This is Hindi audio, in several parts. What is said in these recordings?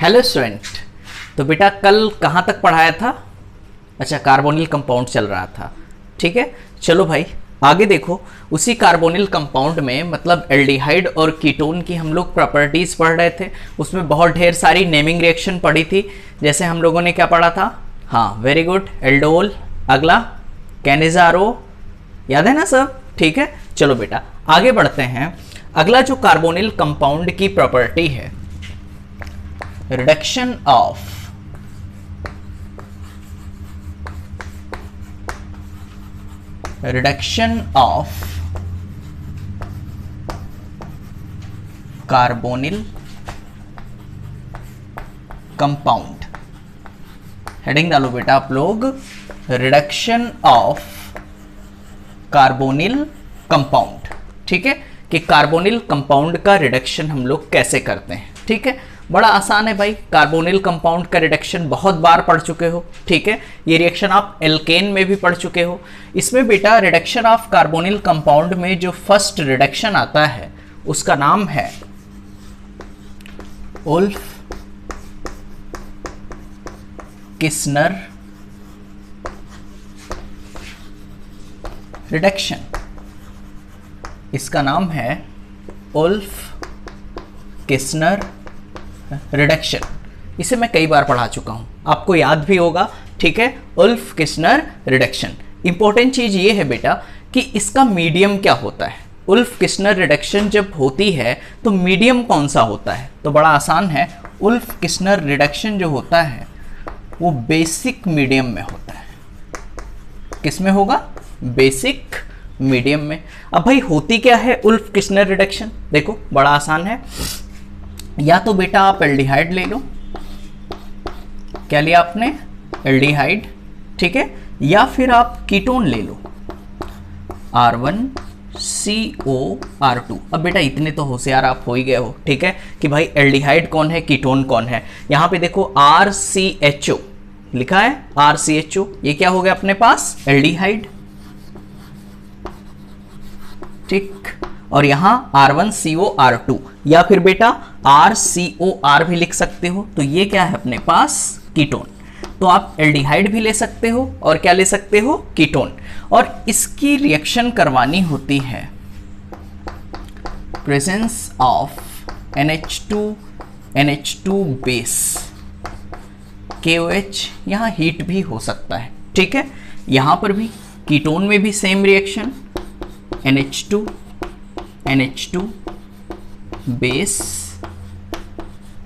Hello student. तो बेटा कल कहाँ तक पढ़ाया था? अच्छा, कार्बोनिल कंपाउंड चल रहा था। ठीक है, चलो भाई आगे देखो। उसी कार्बोनिल कंपाउंड में मतलब एल्डिहाइड और कीटोन की हम लोग प्रॉपर्टीज पढ़ रहे थे। उसमें बहुत ढेर सारी नेमिंग रिएक्शन पढ़ी थी। जैसे हम लोगों ने क्या पढ़ा था? हाँ, वेरी गुड, एल्डोल। अगला कैनिजारो, याद है ना सब? ठीक है, चलो बेटा आगे बढ़ते हैं। अगला जो कार्बोनिल कंपाउंड की प्रॉपर्टी है, reduction of carbonyl compound. Heading डालो बेटा आप लोग, रिडक्शन ऑफ कार्बोनिल कंपाउंड। ठीक है, कि कार्बोनिल कंपाउंड का रिडक्शन हम लोग कैसे करते हैं। ठीक है, बड़ा आसान है भाई। कार्बोनिल कंपाउंड का रिडक्शन बहुत बार पढ़ चुके हो। ठीक है, ये रिएक्शन आप एल्केन में भी पढ़ चुके हो। इसमें बेटा रिडक्शन ऑफ कार्बोनिल कंपाउंड में जो फर्स्ट रिडक्शन आता है उसका नाम है उल्फ-किस्नर रिडक्शन। इसका नाम है उल्फ-किस्नर रिडक्शन। इसे मैं कई बार पढ़ा चुका हूं, आपको याद भी होगा। ठीक है, उल्फ-किस्नर रिडक्शन। इंपॉर्टेंट चीज ये है बेटा कि इसका मीडियम क्या होता है। उल्फ-किस्नर रिडक्शन जब होती है तो मीडियम कौन सा होता है? तो बड़ा आसान है, उल्फ-किस्नर रिडक्शन जो होता है वो बेसिक मीडियम में होता है। किस में होगा? बेसिक मीडियम में। अब भाई होती क्या है उल्फ-किस्नर रिडक्शन? देखो बड़ा आसान है। या तो बेटा आप एल्डिहाइड ले लो, क्या लिया आपने? एल्डिहाइड। ठीक है, या फिर आप कीटोन ले लो, R1COR2। अब बेटा इतने तो होशियार आप हो ही गए हो। ठीक है, कि भाई एल्डिहाइड कौन है, कीटोन कौन है। यहां पे देखो RCHO लिखा है, RCHO। ये क्या हो गया अपने पास? एल्डिहाइड। ठीक, और यहां R1COR2 या फिर बेटा RCOR भी लिख सकते हो। तो ये क्या है अपने पास? कीटोन। तो आप एल्डिहाइड भी ले सकते हो और क्या ले सकते हो? कीटोन। और इसकी रिएक्शन करवानी होती है presence of NH2 base, KOH। यहां हीट भी हो सकता है। ठीक है, यहां पर भी कीटोन में भी सेम रिएक्शन, NH2 बेस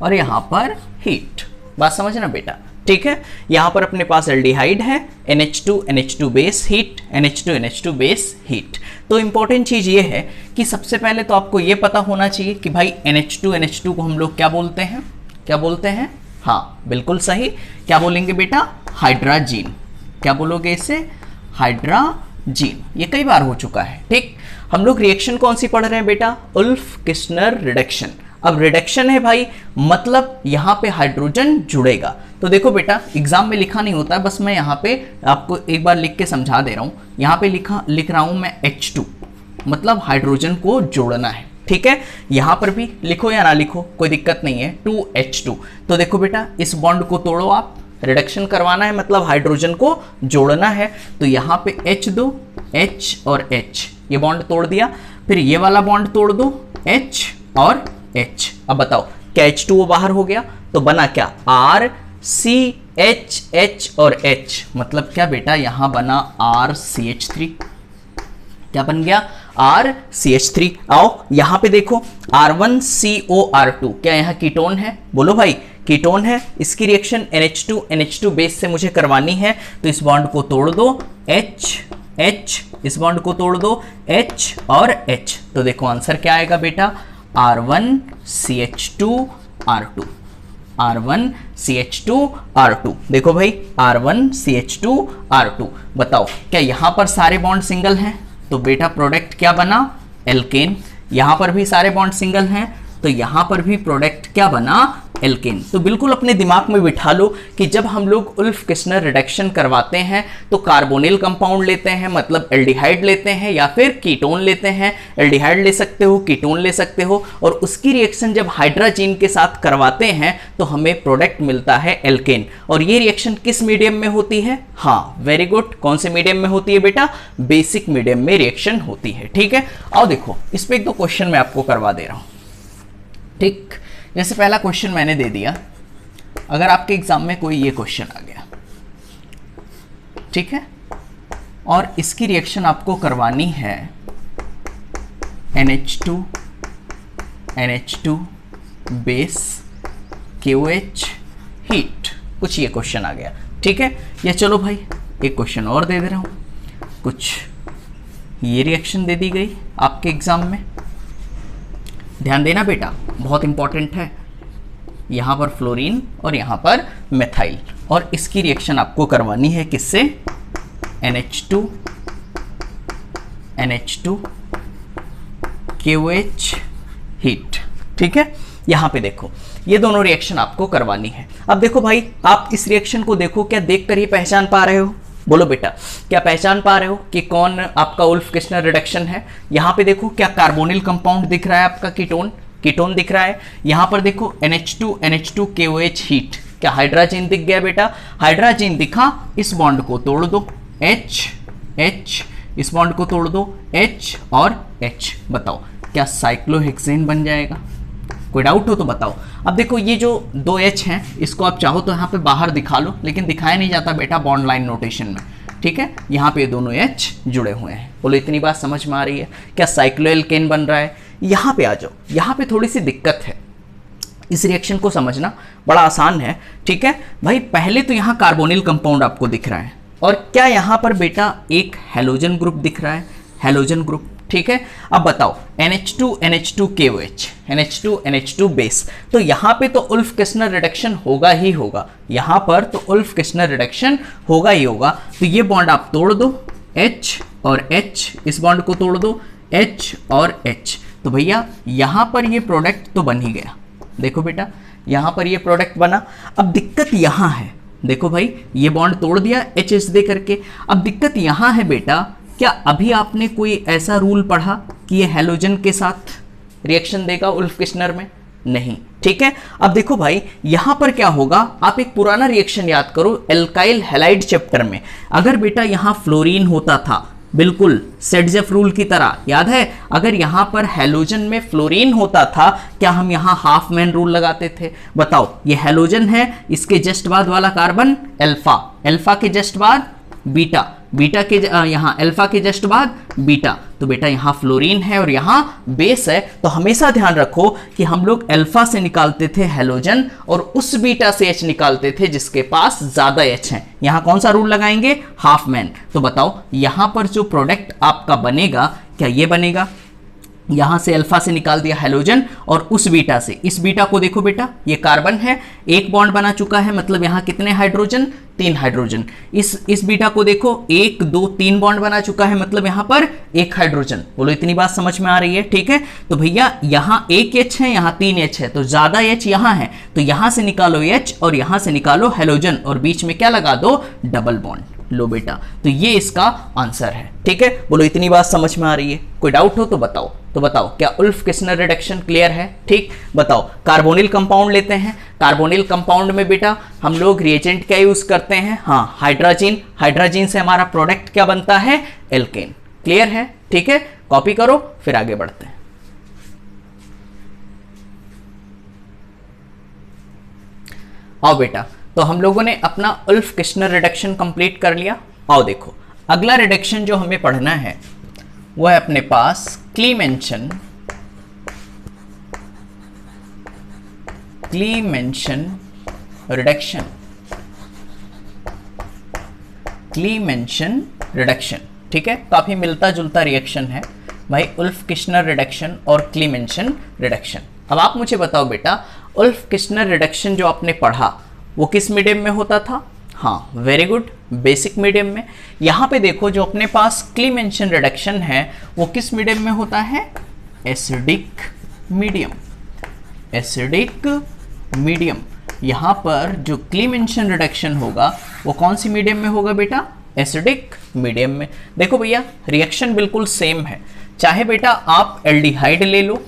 और यहां पर हीट। बात समझना बेटा। ठीक है, यहां पर अपने पास एल्डिहाइड है, NH2 base heat, NH2 base heat. तो इंपॉर्टेंट चीज ये है कि सबसे पहले तो आपको ये पता होना चाहिए कि भाई NH2 को हम लोग क्या बोलते हैं? क्या बोलते हैं? हाँ बिल्कुल सही, क्या बोलेंगे बेटा? हाइड्राजीन। क्या बोलोगे इसे? हाइड्राजीन। ये कई बार हो चुका है। ठीक, हम लोग रिएक्शन कौन सी पढ़ रहे हैं बेटा? उल्फ-किस्नर रिडक्शन। अब रिडक्शन है भाई, मतलब यहां पे हाइड्रोजन जुड़ेगा। तो देखो बेटा एग्जाम में लिखा नहीं होता है, बस मैं यहां पे आपको एक बार लिख के समझा दे रहा हूं। यहां पे लिख रहा हूं मैं H2, मतलब हाइड्रोजन को जोड़ना है। ठीक है, यहां पर भी लिखो या ना लिखो कोई दिक्कत नहीं है, 2H2। तो देखो बेटा इस बॉन्ड को तोड़ो, आप रिडक्शन करवाना है मतलब हाइड्रोजन को जोड़ना है। तो यहां पे H दो, H और H, ये बॉन्ड तोड़ दिया। फिर ये वाला बॉन्ड तोड़ दो, H और H। अब बताओ क्या H2O बाहर हो गया? तो बना क्या? RCH और H, मतलब क्या बेटा? यहां बना RCH3। क्या बन गया? RCH3। आओ यहां पे देखो R1COR2, क्या यहां कीटोन है? बोलो भाई, कीटोन है। इसकी रिएक्शन NH2 बेस से मुझे करवानी है, तो इस बॉन्ड को तोड़ दो, H, इस बॉन्ड को तोड़ दो, H और H। तो देखो आंसर क्या आएगा बेटा? R1CH2R2। देखो भाई R1CH2R2। बताओ क्या यहां पर सारे बॉन्ड सिंगल हैं? तो बेटा प्रोडक्ट क्या बना? एल्केन। यहां पर भी सारे बॉन्ड सिंगल हैं, तो यहां पर भी प्रोडक्ट क्या बना? एल्केन। तो बिल्कुल अपने दिमाग में बिठा लो कि जब हम लोग उल्फ किस्नर रिडक्शन करवाते हैं तो कार्बोनिल कंपाउंड लेते हैं, मतलब एल्डिहाइड लेते हैं या फिर कीटोन लेते हैं। एल्डिहाइड ले सकते हो, कीटोन ले सकते हो, और उसकी रिएक्शन जब हाइड्रोजन के साथ करवाते हैं तो हमें प्रोडक्ट मिलता है एल्केन। और ये रिएक्शन किस मीडियम में होती है? हाँ, वेरी गुड। कौन से मीडियम में होती है बेटा? बेसिक मीडियम में रिएक्शन होती है। ठीक है, आओ देखो इस पे एक दो क्वेश्चन मैं आपको करवा दे रहा हूं। ठीक, जैसे पहला क्वेश्चन मैंने दे दिया, अगर आपके एग्जाम में कोई ये क्वेश्चन आ गया, ठीक है, और इसकी रिएक्शन आपको करवानी है NH2 बेस KOH हीट, कुछ ये क्वेश्चन आ गया। ठीक है, या चलो भाई एक क्वेश्चन और दे दे रहा हूं, कुछ ये रिएक्शन दे दी गई आपके एग्जाम में। ध्यान देना बेटा, बहुत इंपॉर्टेंट है। यहां पर फ्लोरीन और यहां पर मेथाइल, और इसकी रिएक्शन आपको करवानी है किससे? NH2 KOH heat. ठीक है, यहां पे देखो ये दोनों रिएक्शन आपको करवानी है। अब देखो भाई, आप इस रिएक्शन को देखो, क्या देखकर ही पहचान पा रहे हो? बोलो बेटा, क्या पहचान पा रहे हो कि कौन आपका उल्फ किस्नर रिडक्शन है? यहां पे देखो, क्या कार्बोनिल कंपाउंड दिख रहा है आपका? कीटोन दिख रहा है। यहां पर देखो NH2 KOH हीट, क्या हाइड्रोजन दिख गया बेटा? हाइड्रोजन दिखा, इस बॉन्ड को तोड़ दो, H, इस बॉन्ड को तोड़ दो, H और H। बताओ क्या साइक्लोहेक्सेन बन जाएगा? कोई डाउट हो तो बताओ। अब देखो ये जो दो H हैं, इसको आप चाहो तो यहाँ पे बाहर दिखा लो, लेकिन दिखाया नहीं जाता बेटा बॉन्ड लाइन नोटेशन में। ठीक है, यहाँ पे दोनों H जुड़े हुए हैं। बोलो इतनी बात समझ में आ रही है? क्या साइक्लोएल्केन बन रहा है? यहाँ पे आ जाओ, यहाँ पे थोड़ी सी दिक्कत है, इस रिएक्शन को समझना बड़ा आसान है। ठीक है भाई, पहले तो यहाँ कार्बोनिल कंपाउंड आपको दिख रहा है, और क्या यहाँ पर बेटा एक हैलोजन ग्रुप दिख रहा है? Halogen group. ठीक है, अब बताओ NH2 KOH बेस, तो यहाँ पे तो उल्फ किस्नर रिडक्शन होगा ही होगा, यहाँ पर तो उल्फ किस्नर रिडक्शन होगा ही होगा। तो ये बॉन्ड आप तोड़ दो, H और H, इस बॉन्ड को तोड़ दो, H और H। तो भैया यहाँ पर ये प्रोडक्ट तो बन ही गया। देखो बेटा, यहाँ पर ये प्रोडक्ट बना। अब दिक्कत यहाँ है, देखो भाई ये बॉन्ड तोड़ दिया HH दे करके। अब दिक्कत यहाँ है बेटा, क्या अभी आपने कोई ऐसा रूल पढ़ा कि ये हैलोजन के साथ रिएक्शन देगा उल्फ किस्नर में? नहीं। ठीक है, अब देखो भाई यहां पर क्या होगा, आप एक पुराना रिएक्शन याद करो एल्काइल हैलाइड चैप्टर में। अगर बेटा यहां फ्लोरीन होता था, बिल्कुल सेडजेफ रूल की तरह, याद है? अगर यहां पर हैलोजन में फ्लोरीन होता था, क्या हम यहां हाफ मैन रूल लगाते थे? बताओ, ये हैलोजन है, इसके जस्ट बाद वाला कार्बन अल्फा, अल्फा के जस्ट बाद बीटा, बीटा के यहाँ अल्फा के जस्ट बाद बीटा, तो बेटा यहाँ फ्लोरीन है और यहाँ बेस है। तो हमेशा ध्यान रखो कि हम लोग अल्फा से निकालते थे हैलोजन और उस बीटा से H निकालते थे जिसके पास ज्यादा H है। यहाँ कौन सा रूल लगाएंगे? Half man. तो बताओ यहाँ पर जो प्रोडक्ट आपका बनेगा, क्या ये बनेगा? यहां से अल्फा से निकाल दिया हैलोजन और उस बीटा से, इस बीटा को देखो बेटा, ये कार्बन है, एक बॉन्ड बना चुका है, मतलब यहां कितने हाइड्रोजन? 3 हाइड्रोजन। इस बीटा को देखो, 1 2 3 बॉन्ड बना चुका है, मतलब यहां पर 1 हाइड्रोजन। बोलो इतनी बात समझ में आ रही है? ठीक है, तो भैया यहां 1 H है, यहां 3 H है, तो ज्यादा H यहां है, तो यहां से निकालो H और यहां से निकालो हैलोजन और बीच में क्या लगा दो? Double bond. लो बेटा, तो ये इसका आंसर है। ठीक है, बोलो इतनी बात समझ में आ रही है? कोई डाउट हो तो बताओ। तो बताओ क्या उल्फ किस्नर रिडक्शन क्लियर है? ठीक, बताओ कार्बोनिल कंपाउंड लेते हैं, कार्बोनिल कंपाउंड में बेटा हम लोग रिएजेंट क्या यूज करते हैं? हाँ, हाइड्रोजन। हाइड्रोजन से हमारा प्रोडक्ट क्या बनता है? एल्केन। क्लियर है? ठीक है, कॉपी करो फिर आगे बढ़ते हैं। आओ बेटा, तो हम लोगों ने अपना उल्फ किस्नर रिडक्शन कंप्लीट कर लिया। आओ देखो, अगला रिडक्शन जो हमें पढ़ना है वो है अपने पास क्लीमेंशन रिडक्शन। क्लीमेंशन रिडक्शन, ठीक है, काफी मिलता जुलता रिएक्शन है भाई, उल्फ किस्नर रिडक्शन और क्लीमेंशन रिडक्शन। अब आप मुझे बताओ बेटा, उल्फ किस्नर रिडक्शन जो आपने पढ़ा वो किस मीडियम में होता था? हाँ, वेरी गुड, बेसिक मीडियम में। यहां पे देखो जो अपने पास क्लीमेंशन रिडक्शन है वो किस मीडियम में होता है? Acidic medium. एसिडिक मीडियम, यहाँ पर जो क्लीमेंशन रिडक्शन होगा वो कौन सी मीडियम में होगा बेटा? एसिडिक मीडियम में। देखो भैया रिएक्शन बिल्कुल सेम है, चाहे बेटा आप एल्डिहाइड ले लो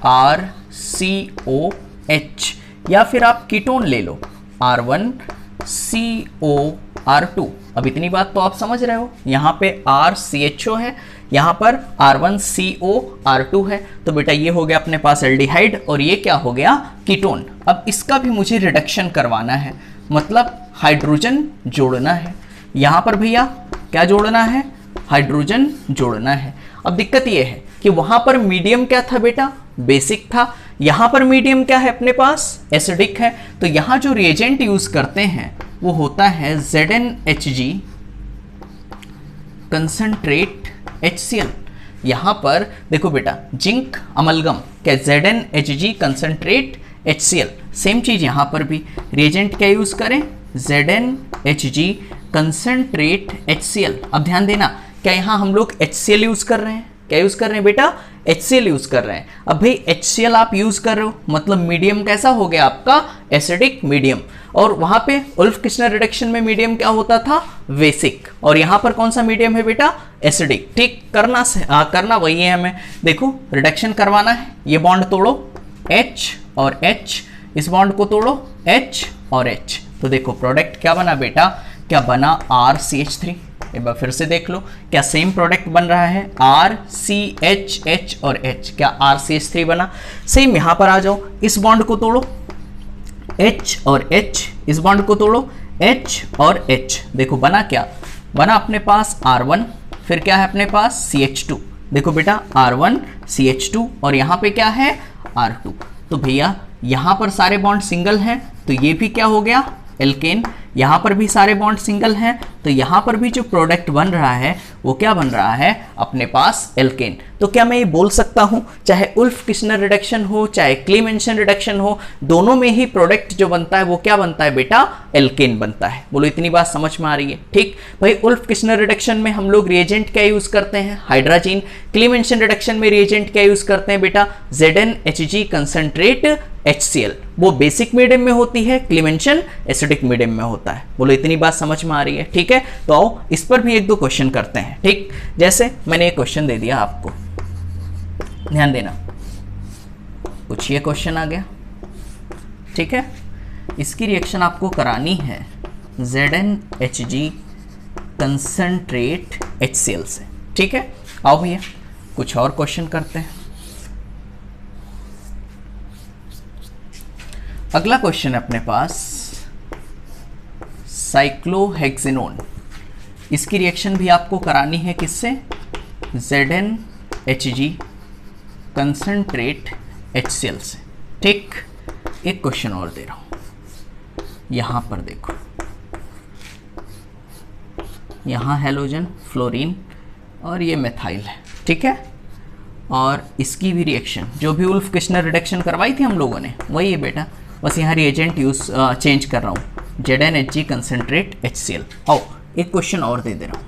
RCOH, या फिर आप कीटोन ले लो R1COR2। अब इतनी बात तो आप समझ रहे हो, यहाँ पे RCHO है, यहाँ पर R1COR2 है, तो बेटा ये हो गया अपने पास एल्डिहाइड और ये क्या हो गया? कीटोन। अब इसका भी मुझे रिडक्शन करवाना है, मतलब हाइड्रोजन जोड़ना है। यहाँ पर भैया क्या जोड़ना है? हाइड्रोजन जोड़ना है। अब दिक्कत ये है कि वहाँ पर मीडियम क्या था बेटा? बेसिक था। यहाँ पर मीडियम क्या है अपने पास? एसिडिक है। तो यहाँ जो रिएजेंट यूज करते हैं वो होता है ZnHg कंसंट्रेट HCl। यहाँ पर देखो बेटा जिंक अमलगम क्या? ZnHg concentrate HCl। सेम चीज यहाँ पर भी रिएजेंट क्या यूज करें? ZnHg concentrate HCl। अब ध्यान देना, क्या यहाँ हम लोग HCl यूज कर रहे हैं? क्या यूज कर रहे हैं बेटा? HCl यूज कर रहे हैं। अब भाई HCl आप यूज कर रहे हो, मतलब मीडियम कैसा हो गया आपका? Acidic medium. और वहां पे उल्फ किश्नर रिडक्शन में मीडियम क्या होता था? बेसिक। और यहाँ पर कौन सा मीडियम है बेटा? एसिडिक। ठीक, करना वही है हमें। देखो रिडक्शन करवाना है, ये बॉन्ड तोड़ो H और H, इस बॉन्ड को तोड़ो H और H। तो देखो प्रोडक्ट क्या बना बेटा? क्या बना? RCH3। एक बार फिर से देख लो, क्या सेम प्रोडक्ट बन रहा है? RCH और H, क्या RCH3 बना? सेम यहाँ पर आ जाओ, इस बॉन्ड को तोड़ो H और H, इस बॉन्ड को तोड़ो H और H। देखो बना क्या? बना अपने पास R1, फिर क्या है अपने पास? CH2। देखो बेटा R1 CH2 और यहाँ पे क्या है? R2। तो भैया यहाँ पर सारे बॉन्ड सिंगल हैं, तो ये भी क्या हो गया? एल्केन। यहाँ पर भी सारे बॉन्ड सिंगल हैं, तो यहाँ पर भी जो प्रोडक्ट बन रहा है वो क्या बन रहा है? अपने पास एल्केन। तो क्या मैं ये बोल सकता हूँ चाहे उल्फ किश्नर रिडक्शन हो चाहे क्लीमेंशन रिडक्शन हो, दोनों में ही प्रोडक्ट जो बनता है वो क्या बनता है बेटा? एल्केन बनता है। बोलो इतनी बात समझ में आ रही है? ठीक भाई, उल्फ किश्नर रिडक्शन में हम लोग रिएजेंट क्या यूज करते हैं? हाइड्राजीन। क्लीमेंशन रिडक्शन में रिएजेंट क्या यूज करते हैं बेटा? ZnHg concentrate HCl। वो बेसिक मीडियम में होती है, क्लीमेंशन एसिडिक मीडियम में होता है। बोलो इतनी बात समझ में आ रही है? ठीक है, तो आओ इस पर भी एक दो क्वेश्चन करते हैं। ठीक, जैसे मैंने एक क्वेश्चन दे दिया आपको, ध्यान देना, कुछ ये क्वेश्चन आ गया। ठीक है, इसकी रिएक्शन आपको करानी है ZnHg कंसंट्रेट HCl से। ठीक है, आओ भैया कुछ और क्वेश्चन करते हैं। अगला क्वेश्चन है अपने पास साइक्लोहेक्सेनोन। इसकी रिएक्शन भी आपको करानी है किससे? ZnHg कंसंट्रेट HCl से। ठीक, एक क्वेश्चन और दे रहा हूं, यहां पर देखो, यहां हेलोजन फ्लोरीन और ये मेथाइल है। ठीक है, और इसकी भी रिएक्शन जो भी उल्फ किश्नर रिडक्शन करवाई थी हम लोगों ने वही है बेटा, बस यहाँ रिएजेंट चेंज कर रहा हूँ, ZnHg कंसंट्रेट HCl। आओ एक क्वेश्चन और दे रहा हूँ।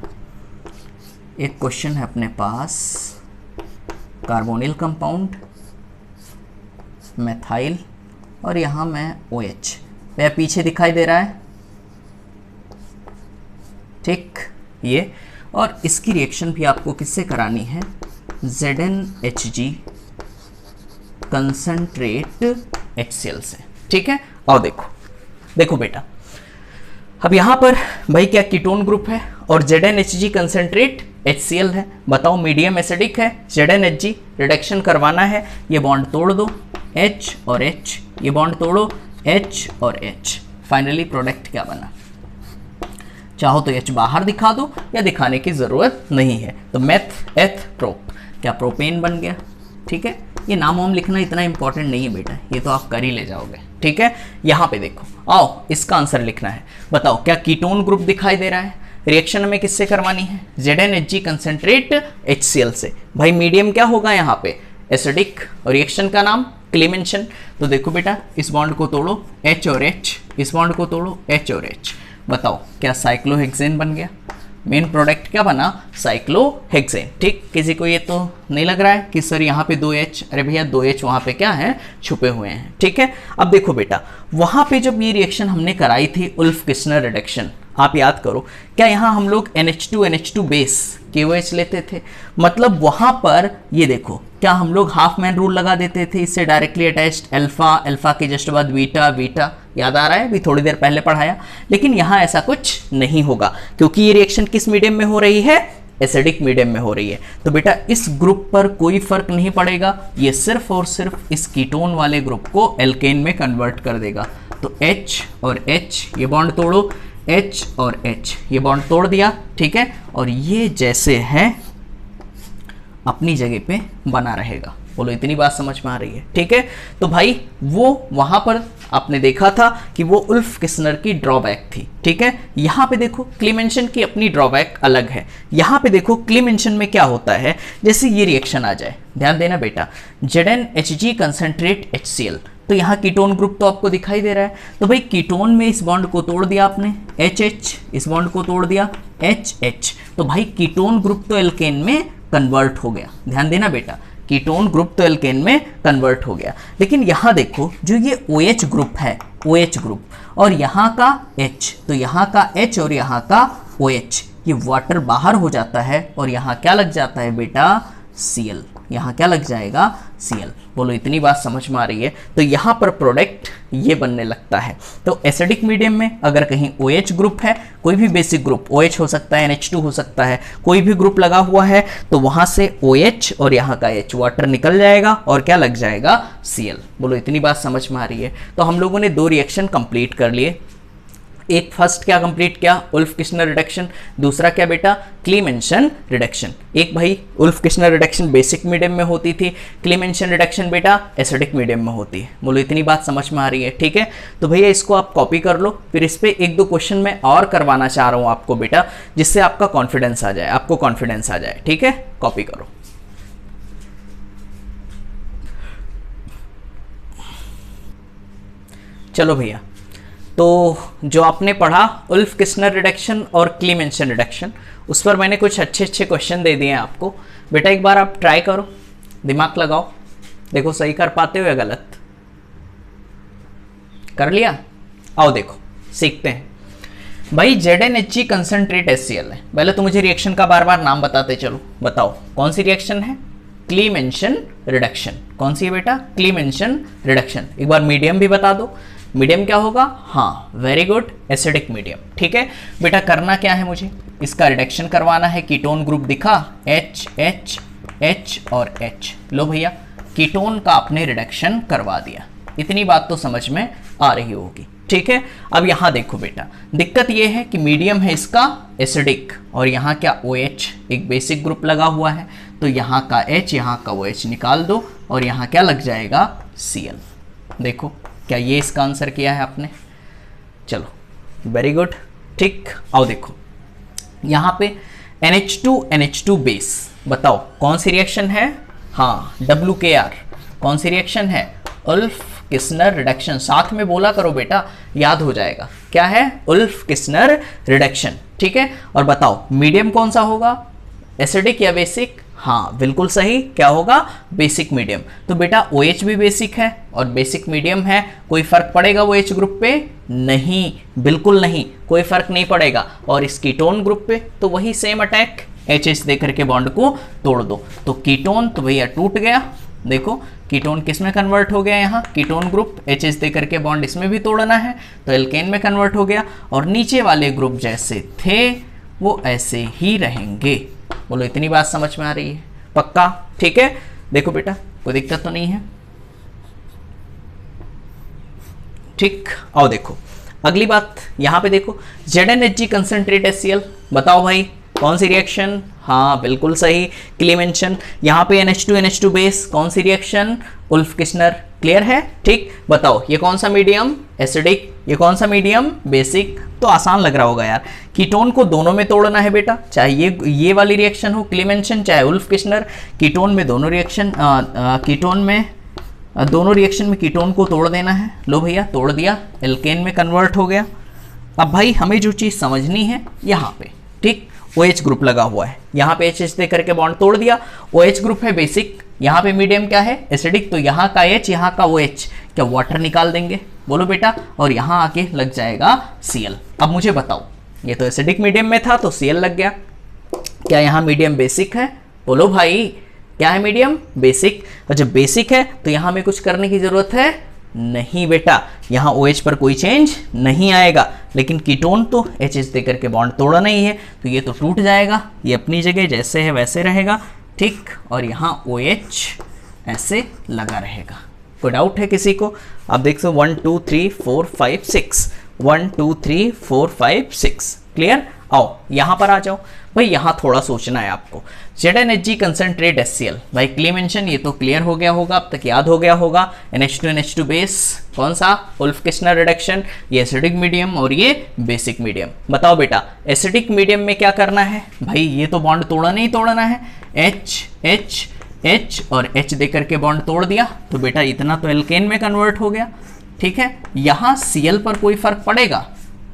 एक क्वेश्चन है अपने पास कार्बोनिल कंपाउंड, मेथाइल और यहाँ मैं OH, वह पीछे दिखाई दे रहा है। ठीक, ये और इसकी रिएक्शन भी आपको किससे करानी है? ZnHg कंसंट्रेट HCl से। ठीक है, और देखो बेटा, अब यहां पर भाई क्या कीटोन ग्रुप है और ZnHg कंसंट्रेट HCl है। बताओ मीडियम एसिडिक है, ZnHg रिडक्शन करवाना है, ये बॉन्ड तोड़ दो H और H, ये बॉन्ड तोड़ो H और H। फाइनली प्रोडक्ट क्या बना? चाहो तो H बाहर दिखा दो या दिखाने की जरूरत नहीं है, तो मेथ एथ प्रोप, क्या प्रोपेन बन गया। ठीक है, ये नाम वाम लिखना इतना इंपॉर्टेंट नहीं है बेटा, ये तो आप कर ही ले जाओगे। ठीक है, यहाँ पे देखो, आओ इसका आंसर लिखना है। बताओ क्या कीटोन ग्रुप दिखाई दे रहा है? रिएक्शन हमें किससे करवानी है? ZnHg कंसंट्रेट HCl से। भाई मीडियम क्या होगा यहाँ पे? एसिडिक, और रिएक्शन का नाम क्लीमेंशन। तो देखो बेटा, इस बॉन्ड को तोड़ो H और H, इस बॉन्ड को तोड़ो H और H। बताओ क्या साइक्लोहेक्सेन बन गया? मेन प्रोडक्ट क्या बना, साइक्लोहेक्सेन। ठीक, किसी को ये तो नहीं लग रहा है कि सर यहाँ पे 2H, अरे भैया 2H वहाँ पे क्या है, छुपे हुए हैं। ठीक है, अब देखो बेटा, वहाँ पे जब ये रिएक्शन हमने कराई थी उल्फ किस्नर रिडक्शन, आप याद करो, क्या यहाँ हम लोग NH2 बेस KOH लेते थे, मतलब वहाँ पर ये देखो क्या हम लोग हाफ मैन रूल लगा देते थे, इससे डायरेक्टली अटैच्ड अल्फा, अल्फा के जस्ट बाद बीटा, बीटा, याद आ रहा है, अभी थोड़ी देर पहले पढ़ाया। लेकिन यहाँ ऐसा कुछ नहीं होगा, क्योंकि ये रिएक्शन किस मीडियम में हो रही है, एसिडिक मीडियम में हो रही है। तो बेटा इस ग्रुप पर कोई फर्क नहीं पड़ेगा, ये सिर्फ और सिर्फ इस कीटोन वाले ग्रुप को एल्केन में कन्वर्ट कर देगा। तो H और H ये बॉन्ड तोड़ो, H और H ये बॉन्ड तोड़ दिया। ठीक है, और ये जैसे है अपनी जगह पे बना रहेगा। बोलो इतनी बात समझ में आ रही है। ठीक है, तो भाई वो वहां पर आपने देखा था कि वो उल्फ किस्नर की ड्रॉबैक थी। ठीक है, यहाँ पे देखो क्लीमेंशन की अपनी ड्रॉबैक अलग है। यहाँ पे देखो क्लीमेंशन में क्या होता है, जैसे ये रिएक्शन आ जाए, ध्यान देना बेटा, ZnHg कंसंट्रेट HCl, तो यहाँ कीटोन ग्रुप तो आपको दिखाई दे रहा है। तो भाई कीटोन में इस बॉन्ड को तोड़ दिया आपने, HH, इस बॉन्ड को तोड़ दिया HH, तो भाई कीटोन ग्रुप तो एल्केन में कन्वर्ट हो गया। ध्यान देना बेटा, कीटोन ग्रुप तो एल्केन में कन्वर्ट हो गया। लेकिन यहाँ देखो जो ये OH ग्रुप है, OH ग्रुप, और यहाँ का H, तो यहाँ का H और यहाँ का OH, ये वाटर बाहर हो जाता है और यहाँ क्या लग जाता है बेटा, Cl, यहाँ क्या लग जाएगा, Cl। बोलो इतनी बात समझ में आ रही है। तो यहाँ पर प्रोडक्ट ये बनने लगता है। तो एसिडिक मीडियम में अगर कहीं OH ग्रुप है, कोई भी बेसिक ग्रुप, OH हो सकता है, NH2 हो सकता है, कोई भी ग्रुप लगा हुआ है, तो वहां से OH और यहाँ का H वाटर निकल जाएगा और क्या लग जाएगा, Cl। बोलो इतनी बात समझ में आ रही है। तो हम लोगों ने 2 रिएक्शन कंप्लीट कर लिए। एक फर्स्ट क्या कंप्लीट किया, उल्फ किस्नर रिडक्शन, दूसरा क्या बेटा, क्लीमेंशन रिडक्शन। एक भाई Wolff Kishner reduction basic medium में होती थी, क्लीमेंशन रिडक्शन बेटा एसिडिक मीडियम में होती है। बोलो इतनी बात समझ में आ रही है। ठीक है, तो भैया इसको आप कॉपी कर लो, फिर इस पे 1-2 क्वेश्चन मैं और करवाना चाह रहा हूँ आपको बेटा, जिससे आपका कॉन्फिडेंस आ जाए, आपको कॉन्फिडेंस आ जाए। ठीक है, कॉपी करो। चलो भैया, तो जो आपने पढ़ा उल्फ किस्नर रिडक्शन और क्लीमेंशन रिडक्शन, उस पर मैंने कुछ अच्छे क्वेश्चन दे दिए हैं आपको। बेटा एक बार आप ट्राई करो, दिमाग लगाओ, देखो सही कर पाते हो या गलत। कर लिया? आओ देखो सीखते हैं। भाई ZnHg कंसंट्रेट HCl है। पहले तो मुझे रिएक्शन का बार बार नाम बताते चलो, बताओ कौन सी रिएक्शन है, क्लीमेंशन रिडक्शन। कौन सी है बेटा, क्लीमेंशन रिडक्शन। एक बार मीडियम भी बता दो, मीडियम क्या होगा, हाँ वेरी गुड, एसिडिक मीडियम। ठीक है बेटा, करना क्या है, मुझे इसका रिडक्शन करवाना है। कीटोन ग्रुप दिखा, H H H और H, लो भैया कीटोन का आपने रिडक्शन करवा दिया। इतनी बात तो समझ में आ रही होगी। ठीक है, अब यहाँ देखो बेटा, दिक्कत ये है कि मीडियम है इसका एसिडिक, और यहाँ क्या OH एक बेसिक ग्रुप लगा हुआ है, तो यहाँ का H यहाँ का OH निकाल दो और यहाँ क्या लग जाएगा, Cl। देखो क्या ये इसका आंसर किया है आपने, चलो वेरी गुड। ठीक, आओ देखो यहाँ पे NH2 बेस, बताओ कौन सी रिएक्शन है, हाँ WKR, कौन सी रिएक्शन है, उल्फ किस्नर रिडक्शन। साथ में बोला करो बेटा, याद हो जाएगा। क्या है, उल्फ किस्नर रिडक्शन। ठीक है, और बताओ मीडियम कौन सा होगा, एसिडिक या बेसिक, हाँ बिल्कुल सही, क्या होगा, बेसिक मीडियम। तो बेटा OH भी बेसिक है और बेसिक मीडियम है, कोई फर्क पड़ेगा OH ग्रुप पे, नहीं, बिल्कुल नहीं, कोई फर्क नहीं पड़ेगा। और इस कीटोन ग्रुप पे तो वही सेम अटैक, HH देकर के बॉन्ड को तोड़ दो, तो कीटोन तो भैया टूट गया। देखो कीटोन किस में कन्वर्ट हो गया, यहाँ कीटोन ग्रुप, HH देकर के बॉन्ड इसमें भी तोड़ना है तो एल्केन में कन्वर्ट हो गया, और नीचे वाले ग्रुप जैसे थे वो ऐसे ही रहेंगे। बोलो इतनी बात समझ में आ रही है, पक्का? ठीक है, देखो बेटा कोई दिक्कत तो नहीं है। ठीक, आओ देखो अगली बात, यहां पे देखो ZnHg कंसंट्रेट HCl, बताओ भाई कौन सी रिएक्शन, हाँ बिल्कुल सही, क्लीमेंशन। यहाँ पे NH2 बेस, कौन सी रिएक्शन, उल्फ किस्नर। क्लियर है? ठीक, बताओ ये कौन सा मीडियम, एसिडिक, ये कौन सा मीडियम, बेसिक। तो आसान लग रहा होगा यार, कीटोन को दोनों में तोड़ना है बेटा, चाहे ये वाली रिएक्शन हो क्लीमेंशन, चाहे उल्फ किस्नर। कीटोन में दोनों रिएक्शन, कीटोन में दोनों रिएक्शन में कीटोन को तोड़ देना है। लो भैया तोड़ दिया, एल्केन में कन्वर्ट हो गया। अब भाई हमें जो चीज़ समझनी है यहाँ पे, ठीक, OH ग्रुप लगा हुआ है, यहाँ पे H दे करके बॉन्ड तोड़ दिया, OH ग्रुप है बेसिक, यहाँ पे मीडियम क्या है एसिडिक, तो यहाँ का H यहाँ का OH, क्या वाटर निकाल देंगे, बोलो बेटा, और यहाँ आके लग जाएगा Cl। अब मुझे बताओ, ये तो एसिडिक मीडियम में था तो Cl लग गया, क्या यहाँ मीडियम बेसिक है, बोलो भाई, क्या है मीडियम बेसिक, और जब बेसिक है तो यहाँ में कुछ करने की जरूरत है नहीं बेटा, यहाँ OH पर कोई चेंज नहीं आएगा, लेकिन कीटोन तो H दे करके बॉन्ड तोड़ा नहीं है तो ये तो टूट जाएगा, ये अपनी जगह जैसे है वैसे रहेगा, ठीक, और यहाँ OH ऐसे लगा रहेगा। कोई डाउट है किसी को? आप देख सो 1 2 3 4 5 6, 1 2 3 4 5 6, क्लियर। आओ यहाँ पर आ जाओ भाई, यहाँ थोड़ा सोचना है आपको। ZnHg कंसंट्रेट HCl, भाई क्लीमेंशन ये तो क्लियर हो गया होगा, अब तक याद हो गया होगा। NH2 बेस कौन सा, उल्फ-किर्चनर रिडक्शन, ये एसिडिक मीडियम और ये बेसिक मीडियम। बताओ बेटा एसिडिक मीडियम में क्या करना है भाई, ये तो बॉन्ड तोड़ना ही तोड़ना है, H H H और H दे करके बॉन्ड तोड़ दिया तो बेटा इतना तो एल्केन में कन्वर्ट हो गया, ठीक है। यहाँ Cl पर कोई फर्क पड़ेगा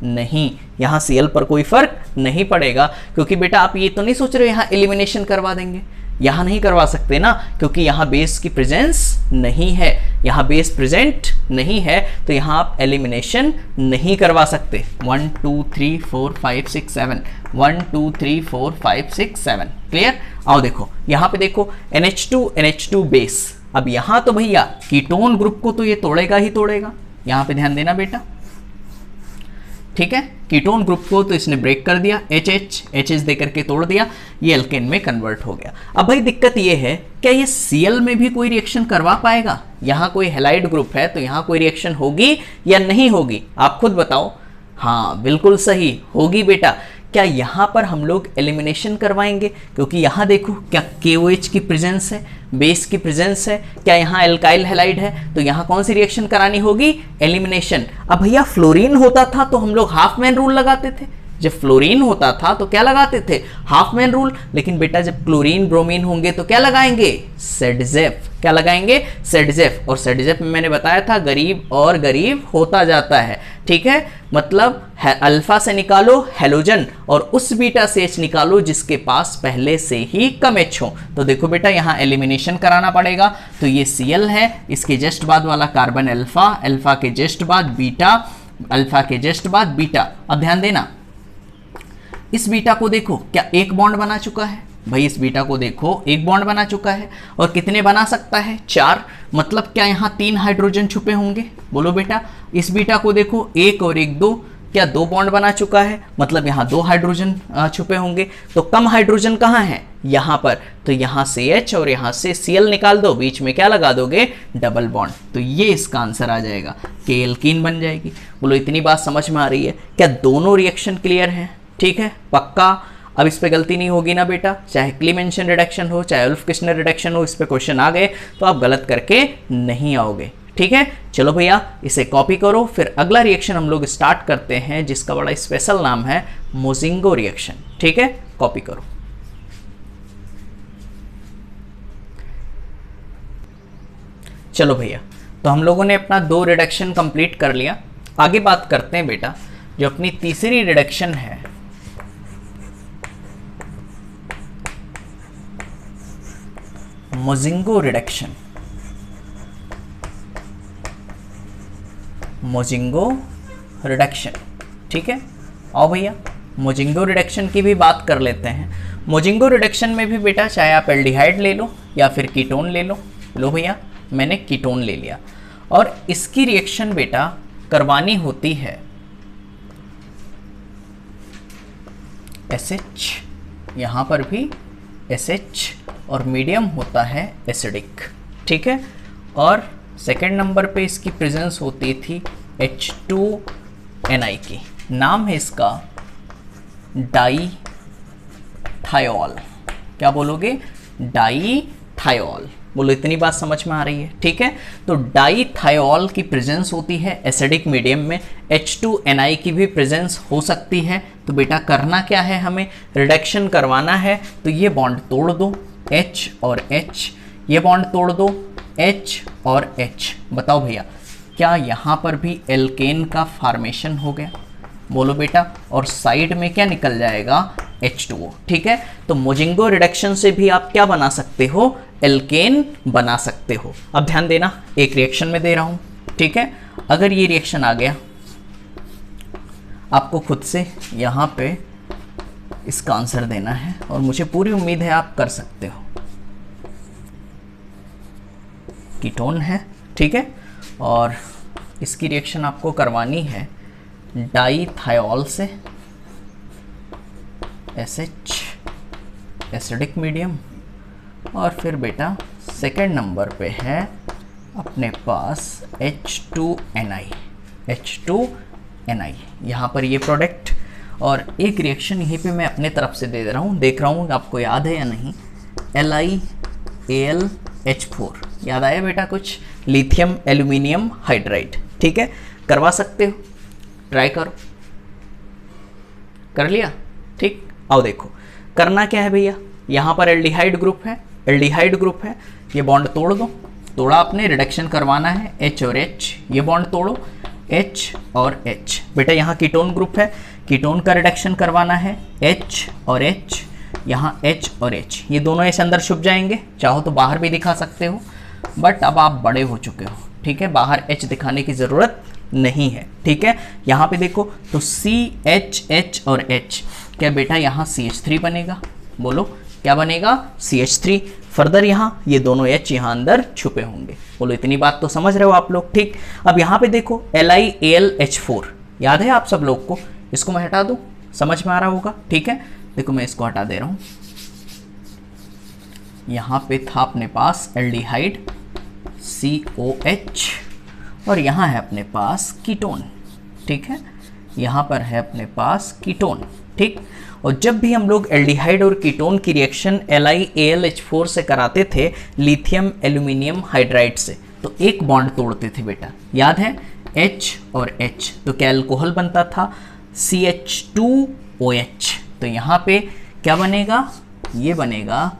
नहीं, यहाँ Cl पर कोई फर्क नहीं पड़ेगा, क्योंकि बेटा आप ये तो नहीं सोच रहे हो यहाँ एलिमिनेशन करवा देंगे, यहाँ नहीं करवा सकते ना, क्योंकि यहाँ बेस की प्रेजेंस नहीं है, यहाँ बेस प्रेजेंट नहीं है, तो यहाँ आप एलिमिनेशन नहीं करवा सकते। 1 2 3 4 5 6 7, 1 2 3 4 5 6 7, क्लियर। आओ देखो यहाँ पे देखो NH2 बेस, अब यहाँ तो भैया कीटोन ग्रुप को तो ये तोड़ेगा ही तोड़ेगा, यहाँ पे ध्यान देना बेटा, ठीक है। कीटोन ग्रुप को तो इसने ब्रेक कर दिया, HH दे करके तोड़ दिया, ये एल्केन में कन्वर्ट हो गया। अब भाई दिक्कत ये है, क्या ये Cl में भी कोई रिएक्शन करवा पाएगा? यहाँ कोई हैलाइड ग्रुप है तो यहाँ कोई रिएक्शन होगी या नहीं होगी, आप खुद बताओ। हाँ बिल्कुल सही होगी बेटा। क्या यहाँ पर हम लोग एलिमिनेशन करवाएंगे, क्योंकि यहाँ देखो क्या KOH की प्रेजेंस है, बेस की प्रेजेंस है, क्या यहाँ एल्काइल हैलाइड है, तो यहाँ कौन सी रिएक्शन करानी होगी, एलिमिनेशन। अब भैया फ्लोरीन होता था तो हम लोग हाफ मैन रूल लगाते थे, जब फ्लोरीन होता था तो क्या लगाते थे, हाफ मैन रूल, लेकिन बेटा जब क्लोरीन ब्रोमीन होंगे तो क्या लगाएंगे, सेडजेफ, क्या लगाएंगे, सेडजेफ। और सेडजेफ में मैंने बताया था गरीब और गरीब होता जाता है, ठीक है, मतलब अल्फा से निकालो हैलोजन और उस बीटा से H निकालो जिसके पास पहले से ही कम H हो। तो देखो बेटा यहाँ एलिमिनेशन कराना पड़ेगा, तो ये Cl है, इसके जस्ट बाद वाला कार्बन अल्फा, अल्फा के जस्ट बाद बीटा, अल्फा के जस्ट बाद बीटा। अब ध्यान देना, इस बीटा को देखो क्या एक बॉन्ड बना चुका है, भाई इस बीटा को देखो एक बॉन्ड बना चुका है, और कितने बना सकता है, 4, मतलब क्या यहाँ 3 हाइड्रोजन छुपे होंगे, बोलो बेटा। इस बीटा को देखो 1 और 1 2, क्या 2 बॉन्ड बना चुका है, मतलब यहाँ 2 हाइड्रोजन छुपे होंगे, तो कम हाइड्रोजन कहाँ है, यहाँ पर, तो यहाँ से H और यहाँ से Cl निकाल दो, बीच में क्या लगा दोगे, डबल बॉन्ड, तो ये इसका आंसर आ जाएगा, के एल्कीन बन जाएगी। बोलो इतनी बात समझ में आ रही है, क्या दोनों रिएक्शन क्लियर है, ठीक है, पक्का। अब इस पे गलती नहीं होगी ना बेटा, चाहे क्लीमेंशन रिडक्शन हो चाहे उल्फ-किर्चनर रिडक्शन हो, इस पे क्वेश्चन आ गए तो आप गलत करके नहीं आओगे, ठीक है। चलो भैया इसे कॉपी करो, फिर अगला रिएक्शन हम लोग स्टार्ट करते हैं जिसका बड़ा स्पेशल नाम है मोजिंगो रिएक्शन, ठीक है, कॉपी करो। चलो भैया, तो हम लोगों ने अपना 2 रिडक्शन कंप्लीट कर लिया, आगे बात करते हैं बेटा जो अपनी तीसरी रिडक्शन है, मोजिंगो रिडक्शन। मोजिंगो रिडक्शन, ठीक है। आओ भैया मोजिंगो रिडक्शन की भी बात कर लेते हैं। मोजिंगो रिडक्शन में भी बेटा चाहे आप एल्डिहाइड ले लो या फिर कीटोन ले लो। लो भैया मैंने कीटोन ले लिया, और इसकी रिएक्शन बेटा करवानी होती है SH, यहाँ पर भी SH, और मीडियम होता है एसिडिक, ठीक है। और सेकंड नंबर पे इसकी प्रेजेंस होती थी H2Ni की, नाम है इसका डाईथायोल, क्या बोलोगे, डाईथायोल। बोलो इतनी बात समझ में आ रही है, ठीक है। तो डाईथायोल की प्रेजेंस होती है एसिडिक मीडियम में, H2Ni की भी प्रेजेंस हो सकती है। तो बेटा करना क्या है, हमें रिडक्शन करवाना है, तो ये बॉन्ड तोड़ दो H और H, ये बॉन्ड तोड़ दो H और H। बताओ भैया क्या यहाँ पर भी एल्केन का फॉर्मेशन हो गया, बोलो बेटा, और साइड में क्या निकल जाएगा, H2O, ठीक है। तो मोजिंगो रिडक्शन से भी आप क्या बना सकते हो, एल्केन बना सकते हो। अब ध्यान देना, एक रिएक्शन में दे रहा हूं, ठीक है। अगर ये रिएक्शन आ गया, आपको खुद से यहां पे इसका आंसर देना है और मुझे पूरी उम्मीद है आप कर सकते हो। कीटोन है, ठीक है, और इसकी रिएक्शन आपको करवानी है डाईथायोल से, SH एसिडिक मीडियम, और फिर बेटा सेकंड नंबर पे है अपने पास H2NI, H2NI यहाँ पर ये प्रोडक्ट, और एक रिएक्शन यहीं पे मैं अपने तरफ से दे रहा हूँ, देख रहा हूँ आपको याद है या नहीं, LiAlH4, याद आया बेटा कुछ, लिथियम एल्यूमिनियम हाइड्राइड, ठीक है। करवा सकते हो, ट्राई करो। कर लिया, ठीक। आओ देखो करना क्या है भैया, यहाँ पर एल्डिहाइड ग्रुप है, एल्डिहाइड ग्रुप है, ये बॉन्ड तोड़ दो, तोड़ा आपने, रिडक्शन करवाना है H और H, ये बॉन्ड तोड़ो H और H। बेटा यहाँ कीटोन ग्रुप है, कीटोन का रिडक्शन करवाना है H और H, यहाँ H और H, ये दोनों H अंदर छुप जाएंगे, चाहो तो बाहर भी दिखा सकते हो, बट अब आप बड़े हो चुके हो, ठीक है, बाहर H दिखाने की ज़रूरत नहीं है, ठीक है। यहाँ पे देखो तो CH और H, क्या बेटा यहाँ CH3 बनेगा, बोलो क्या बनेगा, CH3। फर्दर यहाँ ये दोनों H यहाँ अंदर छुपे होंगे, बोलो इतनी बात तो समझ रहे हो आप लोग, ठीक। अब यहाँ पे देखो LiAlH4, याद है आप सब लोग को, इसको मैं हटा दूँ, समझ में आ रहा होगा, ठीक है। देखो मैं इसको हटा दे रहा हूँ, यहाँ पे था अपने पास एल्डिहाइड COH, और यहाँ है अपने पास कीटोन, ठीक है, यहाँ पर है अपने पास कीटोन, ठीक। और जब भी हम लोग एल्डिहाइड और कीटोन की रिएक्शन LiAlH4 से कराते थे लिथियम एल्यूमिनियम हाइड्राइड से, तो एक बॉन्ड तोड़ते थे बेटा, याद है, H और H, तो क्या अल्कोहल बनता था CH2OH, तो यहाँ पे क्या बनेगा, ये बनेगा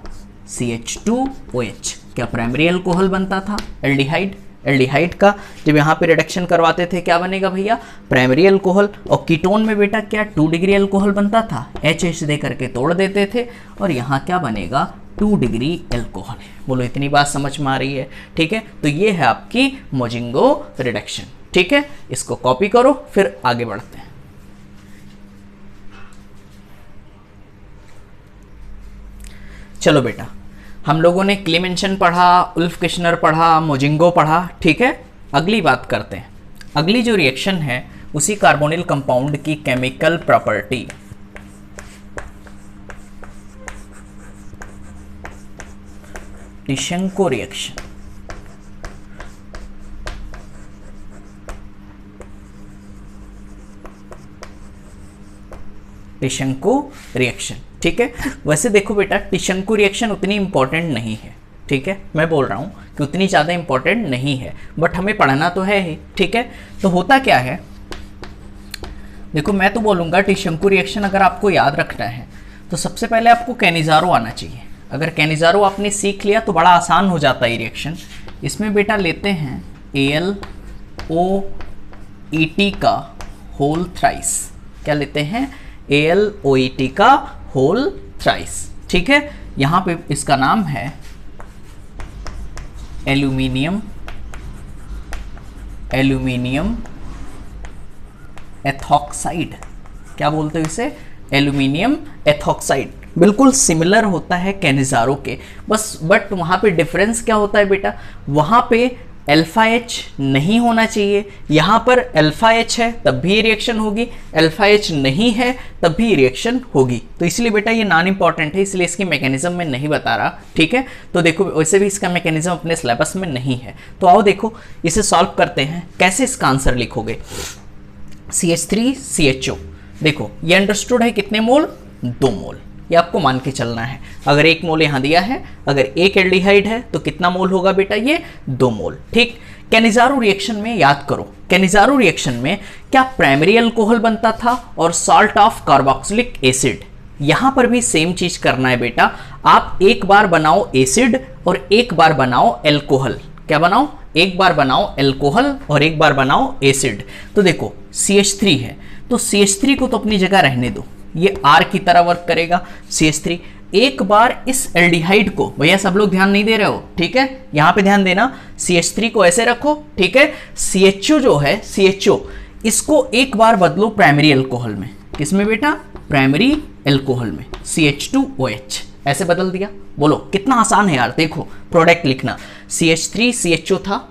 CH2OH, क्या प्राइमरी अल्कोहल बनता था एल्डिहाइड, एल्डिहाइड का जब यहाँ पे रिडक्शन करवाते थे क्या बनेगा भैया, प्राइमरी अल्कोहल। और कीटोन में बेटा क्या 2 डिग्री अल्कोहल बनता था, HH दे करके तोड़ देते थे, और यहाँ क्या बनेगा 2 डिग्री अल्कोहल। बोलो इतनी बात समझ में आ रही है, ठीक है। तो ये है आपकी मोजिंगो रिडक्शन, ठीक है, इसको कॉपी करो, फिर आगे बढ़ते हैं। चलो बेटा, हम लोगों ने क्लीमेंशन पढ़ा, उल्फ किश्नर पढ़ा, मोजिंगो पढ़ा, ठीक है। अगली बात करते हैं, अगली जो रिएक्शन है उसी कार्बोनिल कंपाउंड की केमिकल प्रॉपर्टी, टिशेंको रिएक्शन, टिशेंको रिएक्शन, ठीक है। वैसे देखो बेटा टिशेंको रिएक्शन उतनी इंपॉर्टेंट नहीं है, ठीक है, मैं बोल रहा हूँ कि उतनी ज़्यादा इंपॉर्टेंट नहीं है, बट हमें पढ़ना तो है ही, ठीक है। तो होता क्या है, देखो मैं तो बोलूँगा टिशेंको रिएक्शन अगर आपको याद रखना है तो सबसे पहले आपको कैनिज़ारो आना चाहिए। अगर कैनिज़ारो आपने सीख लिया तो बड़ा आसान हो जाता है रिएक्शन। इसमें बेटा लेते हैं AlOET का होल थ्राइस, क्या लेते हैं, AlOET का होल थ्राइस, ठीक है। यहाँ पे इसका नाम है एल्यूमिनियम एथॉक्साइड, क्या बोलते हो इसे, एल्यूमिनियम एथॉक्साइड। बिल्कुल सिमिलर होता है कैनिज़ारो के, बस बट वहाँ पे डिफरेंस क्या होता है बेटा, वहाँ पे अल्फा H नहीं होना चाहिए, यहाँ पर अल्फा H है तब भी रिएक्शन होगी, अल्फा H नहीं है तब भी रिएक्शन होगी। तो इसलिए बेटा ये नॉन इंपॉर्टेंट है, इसलिए इसकी मैकेनिज्म में नहीं बता रहा, ठीक है। तो देखो वैसे भी इसका मैकेनिज्म अपने सिलेबस में नहीं है, तो आओ देखो इसे सॉल्व करते हैं। कैसे इसका आंसर लिखोगे, CH3CHO, देखो ये अंडरस्टूड है कितने मोल, 2 मोल, ये आपको मान के चलना है। अगर 1 मोल यहाँ दिया है, अगर 1 एल्डिहाइड है तो कितना मोल होगा बेटा, ये 2 मोल, ठीक। कैनिज़ारो रिएक्शन में याद करो, कैनिज़ारो रिएक्शन में क्या प्राइमरी अल्कोहल बनता था और सॉल्ट ऑफ कार्बोक्सिलिक एसिड। यहाँ पर भी सेम चीज करना है बेटा, आप एक बार बनाओ एसिड और एक बार बनाओ अल्कोहल, क्या बनाओ, एक बार बनाओ अल्कोहल और एक बार बनाओ एसिड। तो देखो CH3 है तो CH3 को तो अपनी जगह रहने दो, ये R की तरह वर्क करेगा CH3। एक बार इस एल्डिहाइड को, भैया सब लोग ध्यान नहीं दे रहे हो, ठीक है, यहां पे ध्यान देना, CH3 को ऐसे रखो, ठीक है, CHO जो है CHO, इसको एक बार बदलो प्राइमरी अल्कोहल में। किसमें बेटा? प्राइमरी अल्कोहल में, CH2OH ऐसे बदल दिया। बोलो कितना आसान है यार। देखो प्रोडक्ट लिखना, CH3 CHO था,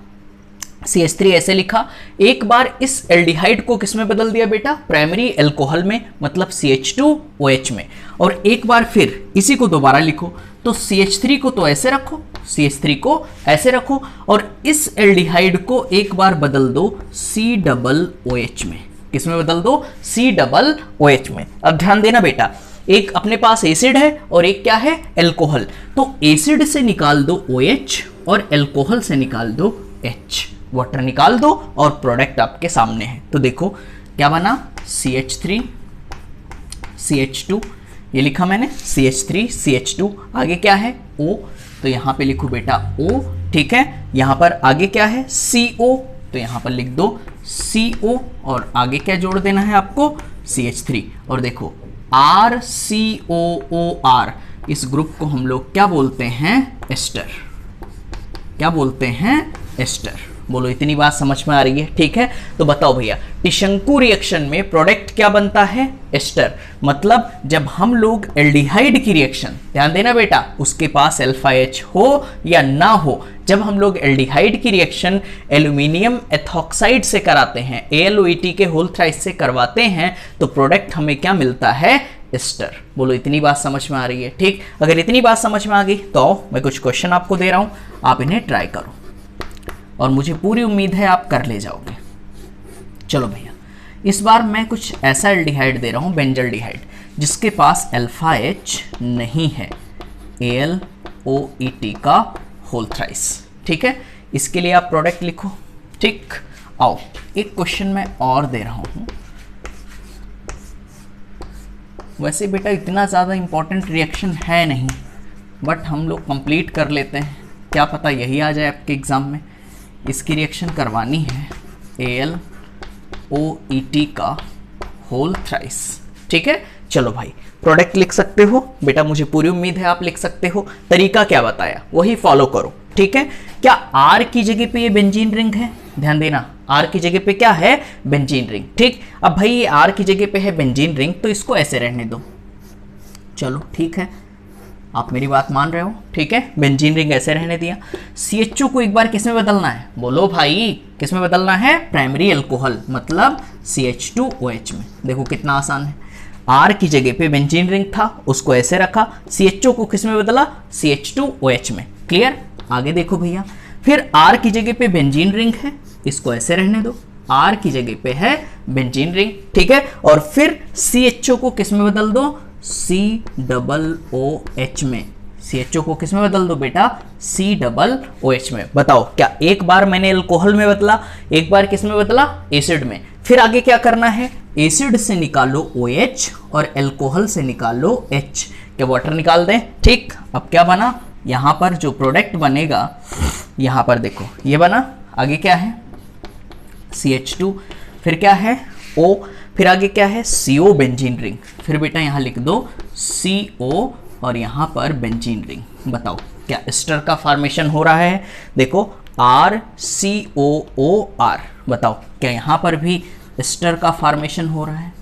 CH3 ऐसे लिखा, एक बार इस एल्डिहाइड को किसमें बदल दिया बेटा? प्राइमरी अल्कोहल में, मतलब CH2OH में, और एक बार फिर इसी को दोबारा लिखो, तो CH3 को तो ऐसे रखो, CH3 को ऐसे रखो, और इस एल्डिहाइड को एक बार बदल दो COOH में। किसमें बदल दो? COOH में। अब ध्यान देना बेटा, एक अपने पास एसिड है और एक क्या है? एल्कोहल। तो एसिड से निकाल दो OH और एल्कोहल से निकाल दो H, वाटर निकाल दो और प्रोडक्ट आपके सामने है। तो देखो क्या बना? CH3 CH2, ये लिखा मैंने, CH3 CH2, आगे क्या है? O, तो यहां पे लिखो बेटा O, ठीक है। यहां पर आगे क्या है? CO, तो यहां पर लिख दो CO, और आगे क्या जोड़ देना है आपको? CH3। और देखो RCOOR, इस ग्रुप को हम लोग क्या बोलते हैं? एस्टर। क्या बोलते हैं? एस्टर। बोलो इतनी बात समझ में आ रही है? ठीक है, तो बताओ भैया, त्रिशंकु रिएक्शन में प्रोडक्ट क्या बनता है? एस्टर। मतलब जब हम लोग एल्डिहाइड की रिएक्शन, ध्यान देना बेटा, उसके पास अल्फा H हो या ना हो, जब हम लोग एल्डिहाइड की रिएक्शन एल्यूमिनियम एथॉक्साइड से कराते हैं, AlOET के होल थ्राइस से करवाते हैं, तो प्रोडक्ट हमें क्या मिलता है? एस्टर। बोलो इतनी बात समझ में आ रही है? ठीक, अगर इतनी बात समझ में आ गई तो मैं कुछ क्वेश्चन आपको दे रहा हूं, आप इन्हें ट्राई करो और मुझे पूरी उम्मीद है आप कर ले जाओगे। चलो भैया, इस बार मैं कुछ ऐसा एल्डिहाइड दे रहा हूं, बेंजल्डिहाइड, जिसके पास अल्फा H नहीं है, AlOET का होल थ्राइस। ठीक है, इसके लिए आप प्रोडक्ट लिखो। ठीक, आओ एक क्वेश्चन मैं और दे रहा हूं। वैसे बेटा इतना ज़्यादा इंपॉर्टेंट रिएक्शन है नहीं, बट हम लोग कंप्लीट कर लेते हैं, क्या पता यही आ जाए आपके एग्ज़ाम में। इसकी रिएक्शन करवानी है AlOET का होल थ्राइस। ठीक है, चलो भाई प्रोडक्ट लिख सकते हो बेटा, मुझे पूरी उम्मीद है आप लिख सकते हो। तरीका क्या बताया वही फॉलो करो। ठीक है, क्या R की जगह पे ये बेंजीन रिंग है? ध्यान देना, R की जगह पे क्या है? Benzene ring. ठीक, अब भाई ये R की जगह पे है बेंजीन रिंग, तो इसको ऐसे रहने दो। चलो ठीक है, आप मेरी बात मान रहे हो? ठीक है, बेंजीन रिंग ऐसे रहने दिया। CHO को एक बार किस में बदलना है? बोलो भाई किस में बदलना है? प्राइमरी अल्कोहल, मतलब CH2OH में। देखो कितना आसान है, R की जगह पे बेंजीन रिंग था, उसको ऐसे रखा, CHO को किस में बदला? CH2OH में। क्लियर? आगे देखो भैया, फिर R की जगह पे बेंजीन रिंग है, इसको ऐसे रहने दो, R की जगह पे है बेंजीन रिंग। ठीक है, और फिर CHO को किस में बदल दो? COOH में। CHO को किस में बदल दो बेटा? COOH में। बताओ क्या एक बार मैंने अल्कोहल में बदला, एक बार किस में बदला? एसिड में। फिर आगे क्या करना है? एसिड से निकालो OH और अल्कोहल से निकालो H। क्या वाटर निकाल दें? ठीक, अब क्या बना? यहाँ पर जो प्रोडक्ट बनेगा, यहाँ पर देखो ये बना, आगे क्या है? CH2, फिर क्या है? O, फिर आगे क्या है? CO benzene ring. फिर बेटा यहाँ लिख दो CO और यहाँ पर बेंजीन रिंग। बताओ क्या एस्टर का फॉर्मेशन हो रहा है? देखो RCOOR। बताओ क्या यहाँ पर भी एस्टर का फॉर्मेशन हो रहा है?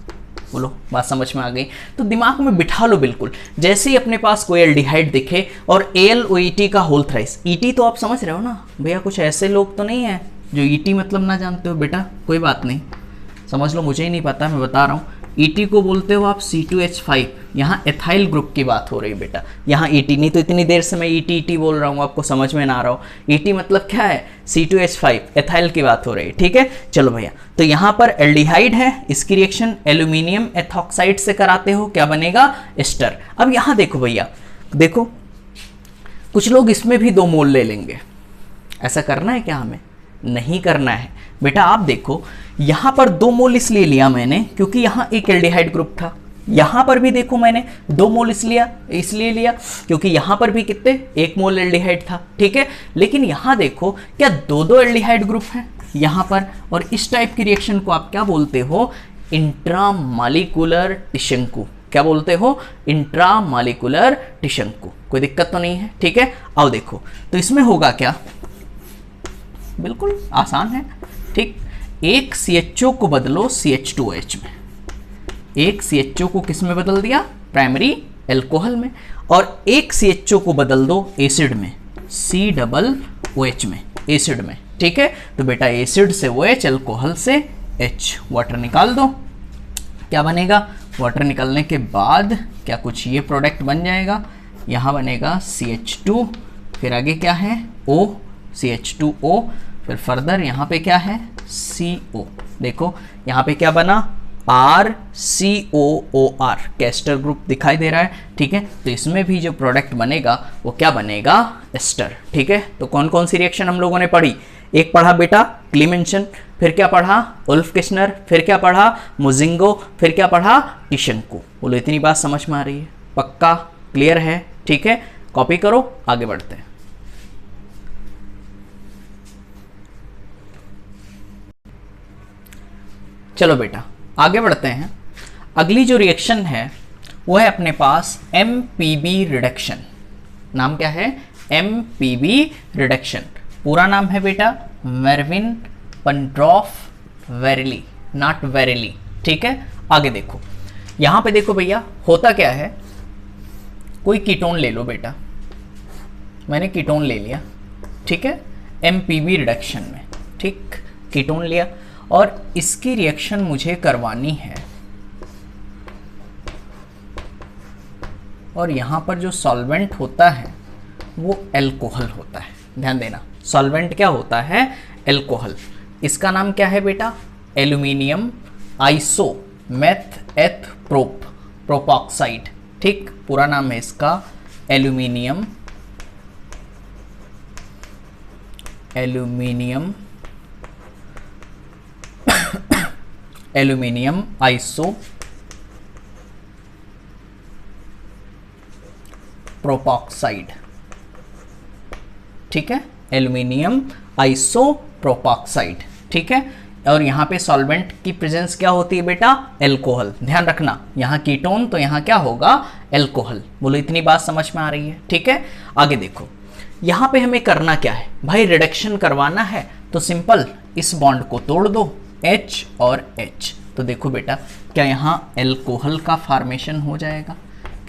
बोलो बात समझ में आ गई? तो दिमाग में बिठा लो बिल्कुल। जैसे ही अपने पास कोई एल्डिहाइड दिखे और AlOET का होल थ्राइस, ET तो आप समझ रहे हो ना भैया, कुछ ऐसे लोग तो नहीं है जो ET मतलब ना जानते हो। बेटा कोई बात नहीं, समझ लो, मुझे ही नहीं पता, मैं बता रहा हूँ। ET को बोलते हो आप C2H5, यहाँ एथाइल ग्रुप की बात हो रही है बेटा, यहाँ ET नहीं। तो इतनी देर से मैं ET बोल रहा हूँ, आपको समझ में ना आ रहा हो। ET मतलब क्या है? C2H5, एथाइल की बात हो रही है। ठीक है, चलो भैया, तो यहाँ पर एल्डिहाइड है, इसकी रिएक्शन एल्यूमिनियम एथॉक्साइड से कराते हो, क्या बनेगा? एस्टर। अब यहाँ देखो भैया, देखो कुछ लोग इसमें भी 2 मोल ले लेंगे। ऐसा करना है क्या? हमें नहीं करना है बेटा। आप देखो यहाँ पर 2 मोल इसलिए लिया मैंने क्योंकि यहाँ एक एल्डिहाइड ग्रुप था। यहाँ पर भी देखो मैंने 2 मोल इसलिए लिया क्योंकि यहाँ पर भी कितने? 1 मोल एल्डिहाइड था। ठीक है, लेकिन यहाँ देखो क्या 2 एल्डिहाइड ग्रुप हैं यहाँ पर, और इस टाइप की रिएक्शन को आप क्या बोलते हो? इंट्रामॉलिक्यूलर त्रिशंकु। क्या बोलते हो, इंट्रामॉलिक्यूलर टिशंकु। कोई दिक्कत तो नहीं है, ठीक है। आओ देखो, तो इसमें होगा क्या, बिल्कुल आसान है, ठीक। एक CHO को बदलो CH2OH में, एक CHO को किस में बदल दिया, प्राइमरी एल्कोहल में, और एक CHO को बदल दो एसिड में, COOH में, एसिड में, ठीक है। तो बेटा एसिड से OH, एल्कोहल से H, वाटर निकाल दो, क्या बनेगा, वाटर निकालने के बाद क्या कुछ ये प्रोडक्ट बन जाएगा, यहाँ बनेगा CH2, फिर आगे क्या है O, CH2O, फिर फर्दर यहाँ पे क्या है CO, देखो यहाँ पे क्या बना RCOOR, कैस्टर ग्रुप दिखाई दे रहा है, ठीक है। तो इसमें भी जो प्रोडक्ट बनेगा वो क्या बनेगा, एस्टर, ठीक है। तो कौन कौन सी रिएक्शन हम लोगों ने पढ़ी, एक पढ़ा बेटा क्लीमेंशन, फिर क्या पढ़ा उल्फ किश्नर, फिर क्या पढ़ा मुजिंगो, फिर क्या पढ़ा टिशंकु। बोलो इतनी बात समझ में आ रही है, पक्का क्लियर है, ठीक है। कॉपी करो, आगे बढ़ते हैं। चलो बेटा आगे बढ़ते हैं। अगली जो रिएक्शन है वो है अपने पास MPB रिडक्शन। नाम क्या है, MPB रिडक्शन। पूरा नाम है बेटा मेरविन पेंड्रॉफ वेरेली, नॉट वेरेली, ठीक है। आगे देखो, यहां पे देखो भैया होता क्या है, कोई कीटोन ले लो बेटा, मैंने कीटोन ले लिया, ठीक है, MPB रिडक्शन में, ठीक, कीटोन लिया और इसकी रिएक्शन मुझे करवानी है, और यहां पर जो सॉल्वेंट होता है वो एल्कोहल होता है। ध्यान देना, सॉल्वेंट क्या होता है, एल्कोहल। इसका नाम क्या है बेटा, एल्यूमिनियम आइसो मेथ एथ प्रोपॉक्साइड, ठीक, पूरा नाम है इसका एल्यूमिनियम एल्यूमिनियम आइसो प्रोपॉक्साइड, ठीक है, एल्यूमिनियम आइसो प्रोपॉक्साइड, ठीक है। और यहाँ पे सॉल्वेंट की प्रेजेंस क्या होती है बेटा, एल्कोहल। ध्यान रखना, यहाँ कीटोन तो यहाँ क्या होगा, एल्कोहल। बोलो इतनी बात समझ में आ रही है, ठीक है। आगे देखो, यहाँ पे हमें करना क्या है भाई, रिडक्शन करवाना है तो सिंपल इस बॉन्ड को तोड़ दो, H और H। तो देखो बेटा क्या यहाँ एल्कोहल का फॉर्मेशन हो जाएगा,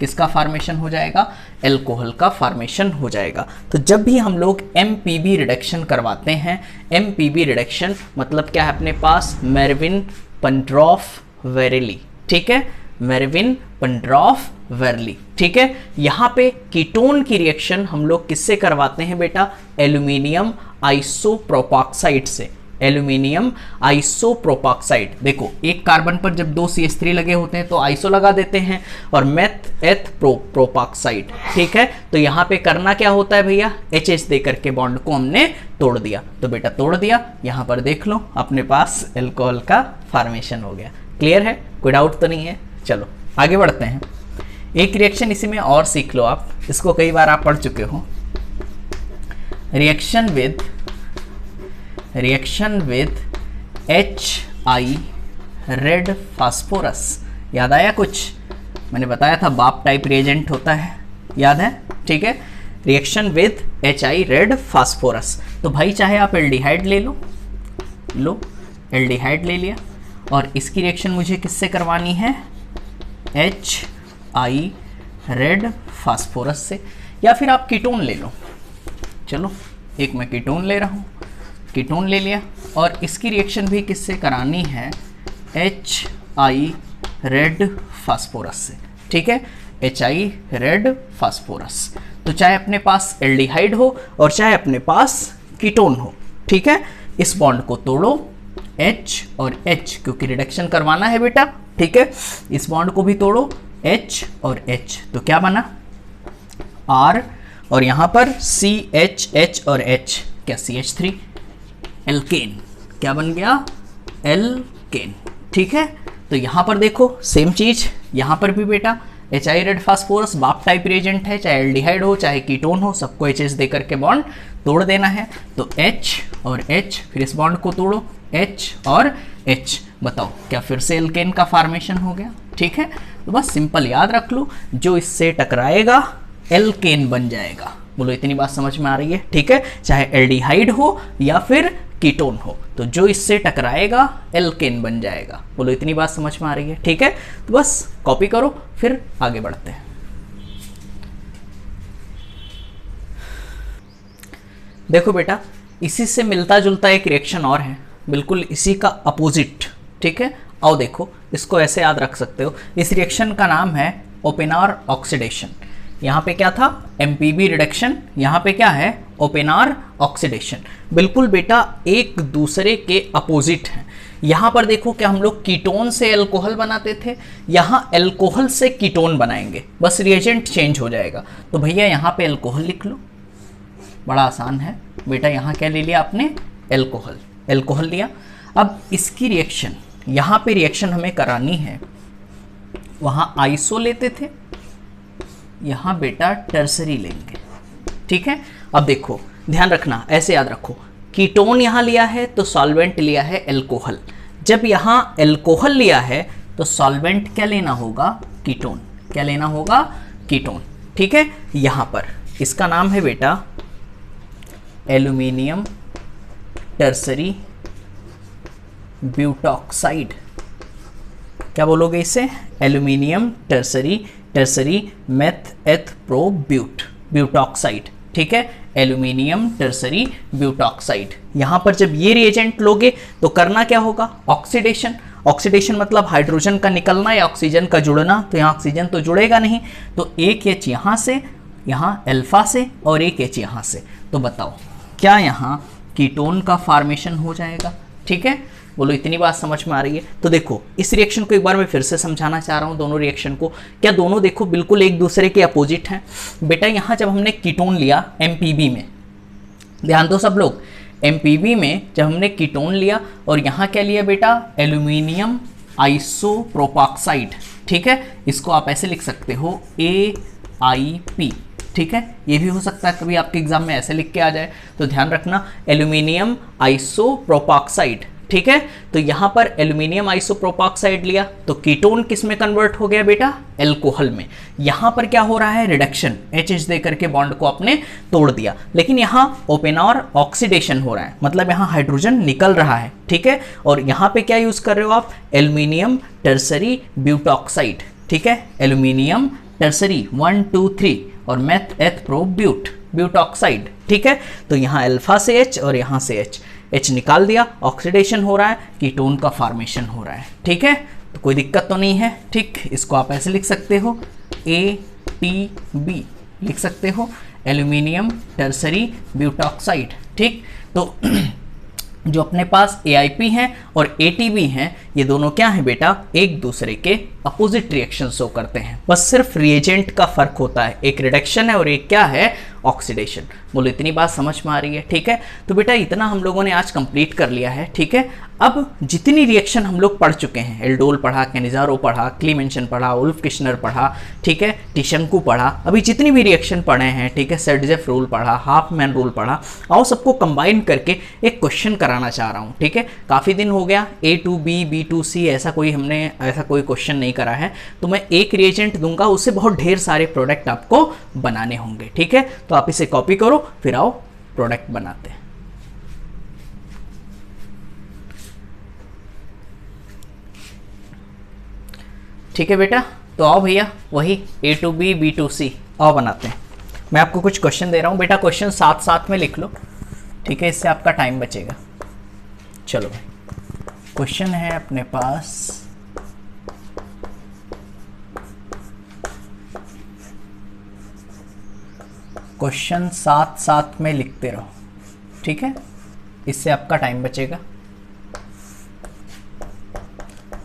किसका फॉर्मेशन हो जाएगा, एल्कोहल का फॉर्मेशन हो जाएगा। तो जब भी हम लोग MPB रिडक्शन करवाते हैं, MPB रिडक्शन मतलब क्या है अपने पास, मेरविन पेंड्रॉफ वेरेली, ठीक है, मेरविन पेंड्रॉफ वेरेली, ठीक है। यहाँ पे कीटोन की रिएक्शन हम लोग किससे करवाते हैं बेटा, एल्यूमिनियम आइसोप्रोपॉक्साइड से, एल्यूमिनियम आइसोप्रोपॉक्साइड। देखो एक कार्बन पर जब 2 CH3 लगे होते हैं तो आइसो लगा देते हैं, और मेथ एथ प्रोपॉक्साइड, ठीक है। तो यहाँ पे करना क्या होता है भैया, HH दे करके बॉन्ड को हमने तोड़ दिया। तो बेटा तोड़ दिया, यहाँ पर देख लो अपने पास एल्कोहल का फॉर्मेशन हो गया। क्लियर है, कोई डाउट तो नहीं है। चलो आगे बढ़ते हैं। एक रिएक्शन इसी में और सीख लो आप, इसको कई बार आप पढ़ चुके हो, reaction with HI red phosphorus. याद आया कुछ, मैंने बताया था बाप टाइप रिएजेंट होता है, याद है, ठीक है। Reaction with HI red phosphorus, तो भाई चाहे आप एल्डिहाइड ले लो, एल्डिहाइड ले लिया, और इसकी रिएक्शन मुझे किससे करवानी है, HI रेड फास्फोरस से, या फिर आप कीटोन ले लो। चलो एक मैं कीटोन ले रहा हूँ, कीटोन ले लिया, और इसकी रिएक्शन भी किससे करानी है, HI रेड फास्फोरस से, ठीक है, HI रेड फास्फोरस। तो चाहे अपने पास एल्डिहाइड हो और चाहे अपने पास कीटोन हो, ठीक है, इस बॉन्ड को तोड़ो, H और H, क्योंकि रिडक्शन करवाना है बेटा, ठीक है। इस बॉन्ड को भी तोड़ो, H और H, तो क्या बना R, और यहाँ पर CH और H, क्या CH3, एल्केन, क्या बन गया, एल्केन, ठीक है। तो यहाँ पर देखो सेम चीज, यहाँ पर भी बेटा HI रेड फास्फोरस बाप टाइप रिएजेंट है, चाहे एल्डिहाइड हो चाहे कीटोन हो, सबको HH दे करके बॉन्ड तोड़ देना है। तो H और H, फिर इस बॉन्ड को तोड़ो, H और H, बताओ क्या फिर से एल्केन का फॉर्मेशन हो गया, ठीक है। तो बस सिंपल याद रख लो, जो इससे टकराएगा एल्केन बन जाएगा। बोलो इतनी बात समझ में आ रही है? ठीक है, चाहे एल्डिहाइड हो या फिर कीटोन हो, तो जो इससे टकराएगा एल्केन बन जाएगा। बोलो इतनी बात समझ में आ रही है? ठीक है, तो बस कॉपी करो, फिर आगे बढ़ते हैं। देखो बेटा, इसी से मिलता जुलता एक रिएक्शन और है, बिल्कुल इसी का अपोजिट। ठीक है, आओ देखो, इसको ऐसे याद रख सकते हो। इस रिएक्शन का नाम है ओपेनर ऑक्सीडेशन। यहाँ पे क्या था? एमपीबी रिडक्शन, यहाँ पे क्या है? ओपेनर ऑक्सीडेशन। बिल्कुल बेटा एक दूसरे के अपोजिट हैं। यहाँ पर देखो क्या हम लोग कीटोन से एल्कोहल बनाते थे, यहाँ एल्कोहल से कीटोन बनाएंगे, बस रिएजेंट चेंज हो जाएगा। तो भैया यहाँ पे एल्कोहल लिख लो, बड़ा आसान है बेटा। यहाँ क्या ले लिया आपने? एल्कोहल, एल्कोहल लिया। अब इसकी रिएक्शन, यहाँ पे रिएक्शन हमें करानी है, वहाँ आइसो लेते थे, यहाँ बेटा टर्सरी लेंगे। ठीक है, अब देखो ध्यान रखना, ऐसे याद रखो, कीटोन यहाँ लिया है तो सॉल्वेंट लिया है एल्कोहल। जब यहाँ एल्कोहल लिया है तो सॉल्वेंट क्या लेना होगा? कीटोन। क्या लेना होगा? कीटोन। ठीक है, यहाँ पर इसका नाम है बेटा एल्यूमिनियम टर्सरी ब्यूटॉक्साइड। क्या बोलोगे इसे? Aluminium tertiary meth eth pro butoxide. ठीक है, एल्यूमिनियम टर्सरी ब्यूटॉक्साइड। यहाँ पर जब ये रिएजेंट लोगे तो करना क्या होगा? ऑक्सीडेशन। ऑक्सीडेशन मतलब हाइड्रोजन का निकलना या ऑक्सीजन का जुड़ना। तो यहाँ ऑक्सीजन तो जुड़ेगा नहीं, तो एक एच यहाँ से, यहाँ अल्फा से, और एक एच यहाँ से। तो बताओ क्या यहाँ कीटोन का फॉर्मेशन हो जाएगा? ठीक है, बोलो इतनी बात समझ में आ रही है? तो देखो इस रिएक्शन को एक बार मैं फिर से समझाना चाह रहा हूँ, दोनों रिएक्शन को। क्या दोनों देखो बिल्कुल एक दूसरे के अपोजिट हैं? बेटा यहाँ जब हमने कीटोन लिया एमपीबी में, ध्यान दो सब लोग, एमपीबी में जब हमने कीटोन लिया और यहाँ क्या लिया बेटा? एल्यूमिनियम आइसोप्रोपॉक्साइड। ठीक है, इसको आप ऐसे लिख सकते हो AIP। ठीक है, ये भी हो सकता है कभी आपके एग्जाम में ऐसे लिख के आ जाए, तो ध्यान रखना एल्यूमिनियम आइसोप्रोपॉक्साइड। ठीक है, तो यहाँ पर एल्यूमिनियम आइसोप्रोपॉक्साइड लिया तो कीटोन किस में कन्वर्ट हो गया बेटा? एल्कोहल में। यहाँ पर क्या हो रहा है? रिडक्शन, HH दे करके बॉन्ड को आपने तोड़ दिया, लेकिन यहाँ ओपेनर ऑक्सीडेशन हो रहा है, मतलब यहाँ हाइड्रोजन निकल रहा है। ठीक है, और यहाँ पे क्या यूज कर रहे हो आप? Aluminium tertiary butoxide. ठीक है, एल्यूमिनियम टर्सरी 1 2 3 और मेथ एथ प्रो ब्यूटॉक्साइड। ठीक है, तो यहाँ अल्फा से H और यहाँ से H निकाल दिया, ऑक्सीडेशन हो रहा है, कीटोन का फॉर्मेशन हो रहा है। ठीक है, तो कोई दिक्कत तो नहीं है। ठीक, इसको आप ऐसे लिख सकते हो ATB लिख सकते हो, एल्यूमिनियम टर्सरी ब्यूटॉक्साइड। ठीक, तो जो अपने पास AIP हैं और ATB हैं, ये दोनों क्या है बेटा? एक दूसरे के अपोजिट रिएक्शन शो करते हैं, बस सिर्फ रिएजेंट का फर्क होता है, एक रिडक्शन है और एक क्या है? ऑक्सीडेशन। बोलो इतनी बात समझ में आ रही है? ठीक है, तो बेटा इतना हम लोगों ने आज कंप्लीट कर लिया है। ठीक है, अब जितनी रिएक्शन हम लोग पढ़ चुके हैं, एल्डोल पढ़ा, कैनिजारो पढ़ा, क्लीमेंशन पढ़ा, उल्फ किश्नर पढ़ा, ठीक है, टिशंकु पढ़ा, अभी जितनी भी रिएक्शन पढ़े हैं, ठीक है, सर्डजेफ रूल पढ़ा, हाफमैन रूल पढ़ा, आओ सबको कंबाइन करके एक क्वेश्चन कराना चाह रहा हूँ। ठीक है, काफ़ी दिन हो गया A to B, B to C ऐसा कोई क्वेश्चन नहीं करा है, तो मैं एक रिएजेंट दूंगा, उससे बहुत ढेर सारे प्रोडक्ट आपको बनाने होंगे। ठीक है, तो आप इसे कॉपी करो, फिर आओ प्रोडक्ट बनाते हैं। ठीक है बेटा, तो आओ भैया वही A to B, B to C आओ बनाते हैं। मैं आपको कुछ क्वेश्चन दे रहा हूँ बेटा, क्वेश्चन साथ साथ में लिख लो। ठीक है, इससे आपका टाइम बचेगा। चलो भाई, क्वेश्चन है अपने पास, क्वेश्चन साथ साथ में लिखते रहो। ठीक है, इससे आपका टाइम बचेगा।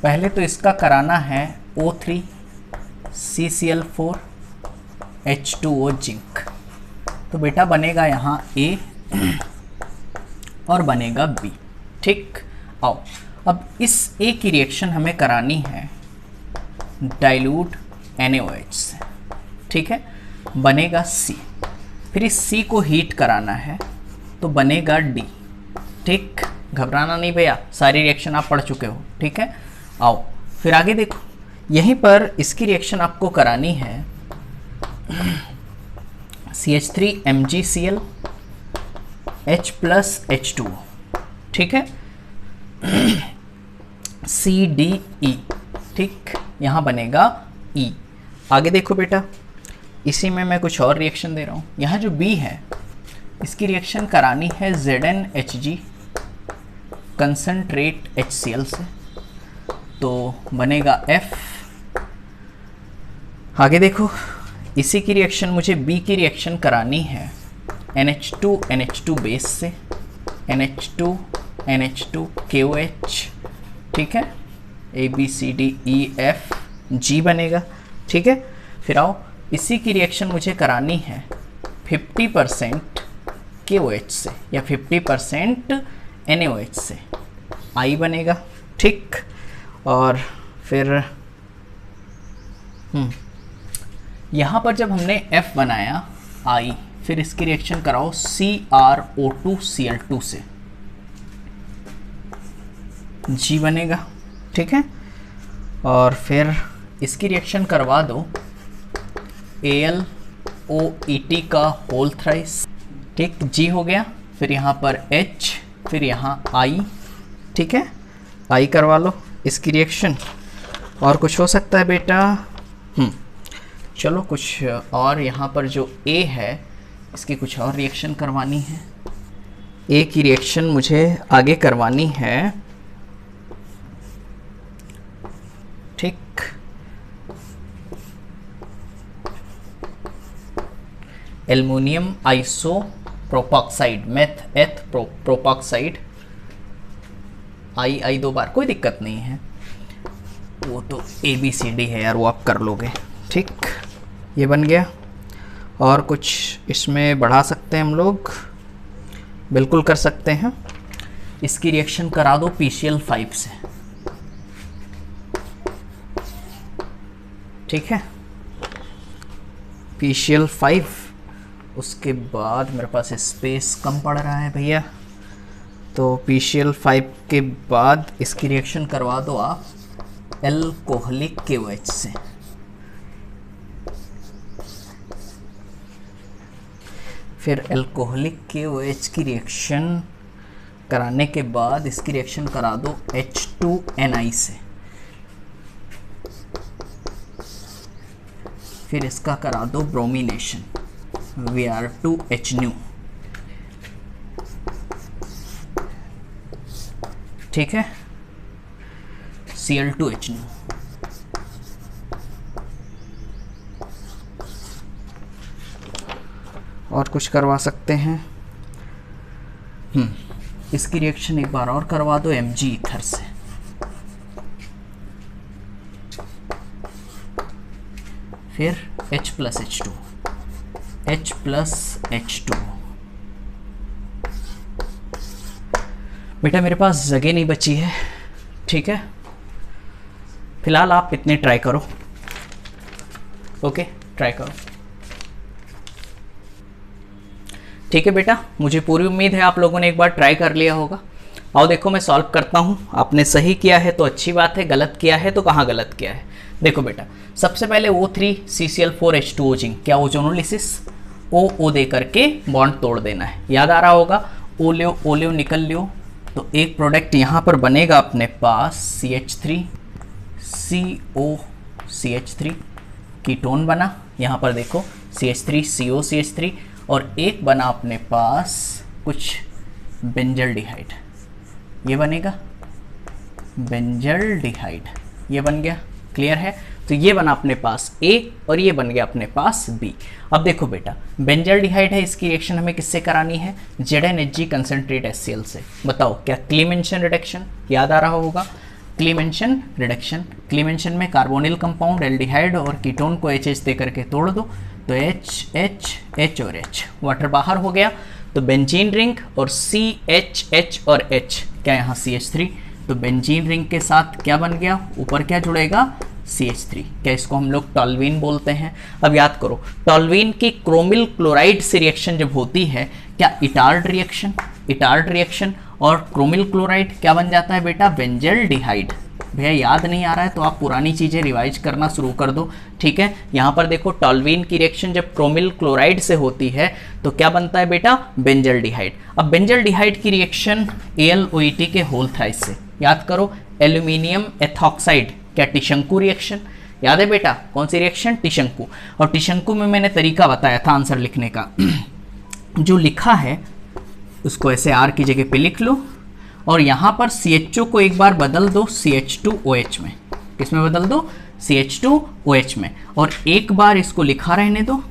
पहले तो इसका कराना है O3 CCl4 H2O जिंक। तो बेटा बनेगा यहाँ A और बनेगा B। ठीक, आओ अब इस A की रिएक्शन हमें करानी है डाइल्यूट NaOH से। ठीक है, बनेगा C, फिर इस C को हीट कराना है तो बनेगा D। ठीक, घबराना नहीं भैया, सारी रिएक्शन आप पढ़ चुके हो। ठीक है, आओ फिर आगे देखो, यहीं पर इसकी रिएक्शन आपको करानी है CH3 MgCl H plus H2, ठीक है, CDE, ठीक, यहाँ बनेगा E। आगे देखो बेटा, इसी में मैं कुछ और रिएक्शन दे रहा हूँ। यहाँ जो B है इसकी रिएक्शन करानी है ZnHg कंसनट्रेट HCl से, तो बनेगा F। आगे देखो, इसी की रिएक्शन मुझे B की रिएक्शन करानी है NH2 बेस से, NH2 KOH, ठीक है, ABCDEFG बनेगा, ठीक है। फिर आओ, इसी की रिएक्शन मुझे करानी है 50% KOH से या 50% NaOH से, I बनेगा, ठीक। और फिर यहाँ पर जब हमने F बनाया I, फिर इसकी रिएक्शन कराओ CrO2Cl2 से, G बनेगा, ठीक है। और फिर इसकी रिएक्शन करवा दो AlOET का होल थ्राइस, ठीक, G हो गया। फिर यहाँ पर H, फिर यहाँ I, ठीक है, I करवा लो इसकी रिएक्शन। और कुछ हो सकता है बेटा? चलो कुछ और, यहाँ पर जो A है इसकी कुछ और रिएक्शन करवानी है। A की रिएक्शन मुझे आगे करवानी है, ठीक, एल्युमिनियम आइसोप्रोपॉक्साइड मेथ एथ प्रोपॉक्साइड, आई दो बार, कोई दिक्कत नहीं है, वो तो ABCD है यार, वो आप कर लोगे, ठीक। ये बन गया। और कुछ इसमें बढ़ा सकते हैं हम लोग, बिल्कुल कर सकते हैं। इसकी रिएक्शन करा दो PCl5 से, ठीक है, PCl5। उसके बाद मेरे पास स्पेस कम पड़ रहा है भैया, तो PCl5 के बाद इसकी रिएक्शन करवा दो आप अल्कोहलिक KOH से, फिर अल्कोहलिक KOH की रिएक्शन कराने के बाद इसकी रिएक्शन करा दो H2Ni से, फिर इसका करा दो ब्रोमिनेशन Br2HNu, ठीक है, Cl2HNu। और कुछ करवा सकते हैं, इसकी रिएक्शन एक बार और करवा दो Mg ईथर से, फिर H प्लस H2। बेटा मेरे पास जगह नहीं बची है, ठीक है, फिलहाल आप इतने ट्राई करो, ओके, ट्राई करो, ठीक है बेटा। मुझे पूरी उम्मीद है आप लोगों ने एक बार ट्राई कर लिया होगा। आओ देखो मैं सॉल्व करता हूँ। आपने सही किया है तो अच्छी बात है, गलत किया है तो कहाँ गलत किया है। देखो बेटा, सबसे पहले O3 CCl4H2O जिंक, क्या ओजोनोलिसिस, O दे करके बॉन्ड तोड़ देना है, याद आ रहा होगा। O लियो निकल लियो, तो एक प्रोडक्ट यहाँ पर बनेगा अपने पास CH3COCH3, कीटोन बना, यहाँ पर देखो CH3COCH3, और एक बना अपने पास कुछ बेंजल्डिहाइड, ये बनेगा बेंजल्डिहाइड, ये बन गया, क्लियर है। तो ये बना अपने पास A और ये बन गया अपने पास B। अब देखो बेटा, बेंजल्डिहाइड है, इसकी रिएक्शन हमें किससे करानी है? ZnHg कंसनट्रेट HCl से। बताओ क्या क्लीमेंशन रिडक्शन याद आ रहा होगा? क्लीमेंशन रिडक्शन, क्लीमेंशन में कार्बोनिल कंपाउंड एल्डिहाइड और कीटोन को HH दे करके तोड़ दो, तो H और H, वाटर बाहर हो गया, तो बेंजीन रिंग और CH और H, क्या यहाँ CH3, तो बेंजीन रिंग के साथ क्या बन गया, ऊपर क्या जुड़ेगा, CH3, क्या इसको हम लोग टॉल्वीन बोलते हैं। अब याद करो, टॉल्वीन की क्रोमिल क्लोराइड से रिएक्शन जब होती है, क्या इटार्ड रिएक्शन, और क्रोमिल क्लोराइड क्या बन जाता है बेटा, बेंजल्डिहाइड, भैया याद नहीं आ रहा है तो आप पुरानी चीज़ें रिवाइज करना शुरू कर दो, ठीक है। यहाँ पर देखो टॉल्वीन की रिएक्शन जब क्रोमिल क्लोराइड से होती है तो क्या बनता है बेटा, बेंजल्डिहाइड। अब बेंजल्डिहाइड की रिएक्शन AlOET के होल थ्राइस से, याद करो एल्यूमिनियम एथॉक्साइड, क्या टिशंकु रिएक्शन, याद है बेटा कौन सी रिएक्शन, टिशंकु। और टिशंकु में मैंने तरीका बताया था आंसर लिखने का, जो लिखा है उसको ऐसे R की जगह पे लिख लो और यहाँ पर CHO को एक बार बदल दो CH2OH में, किसमें बदल दो, CH2OH में, और एक बार इसको लिखा रहने दो,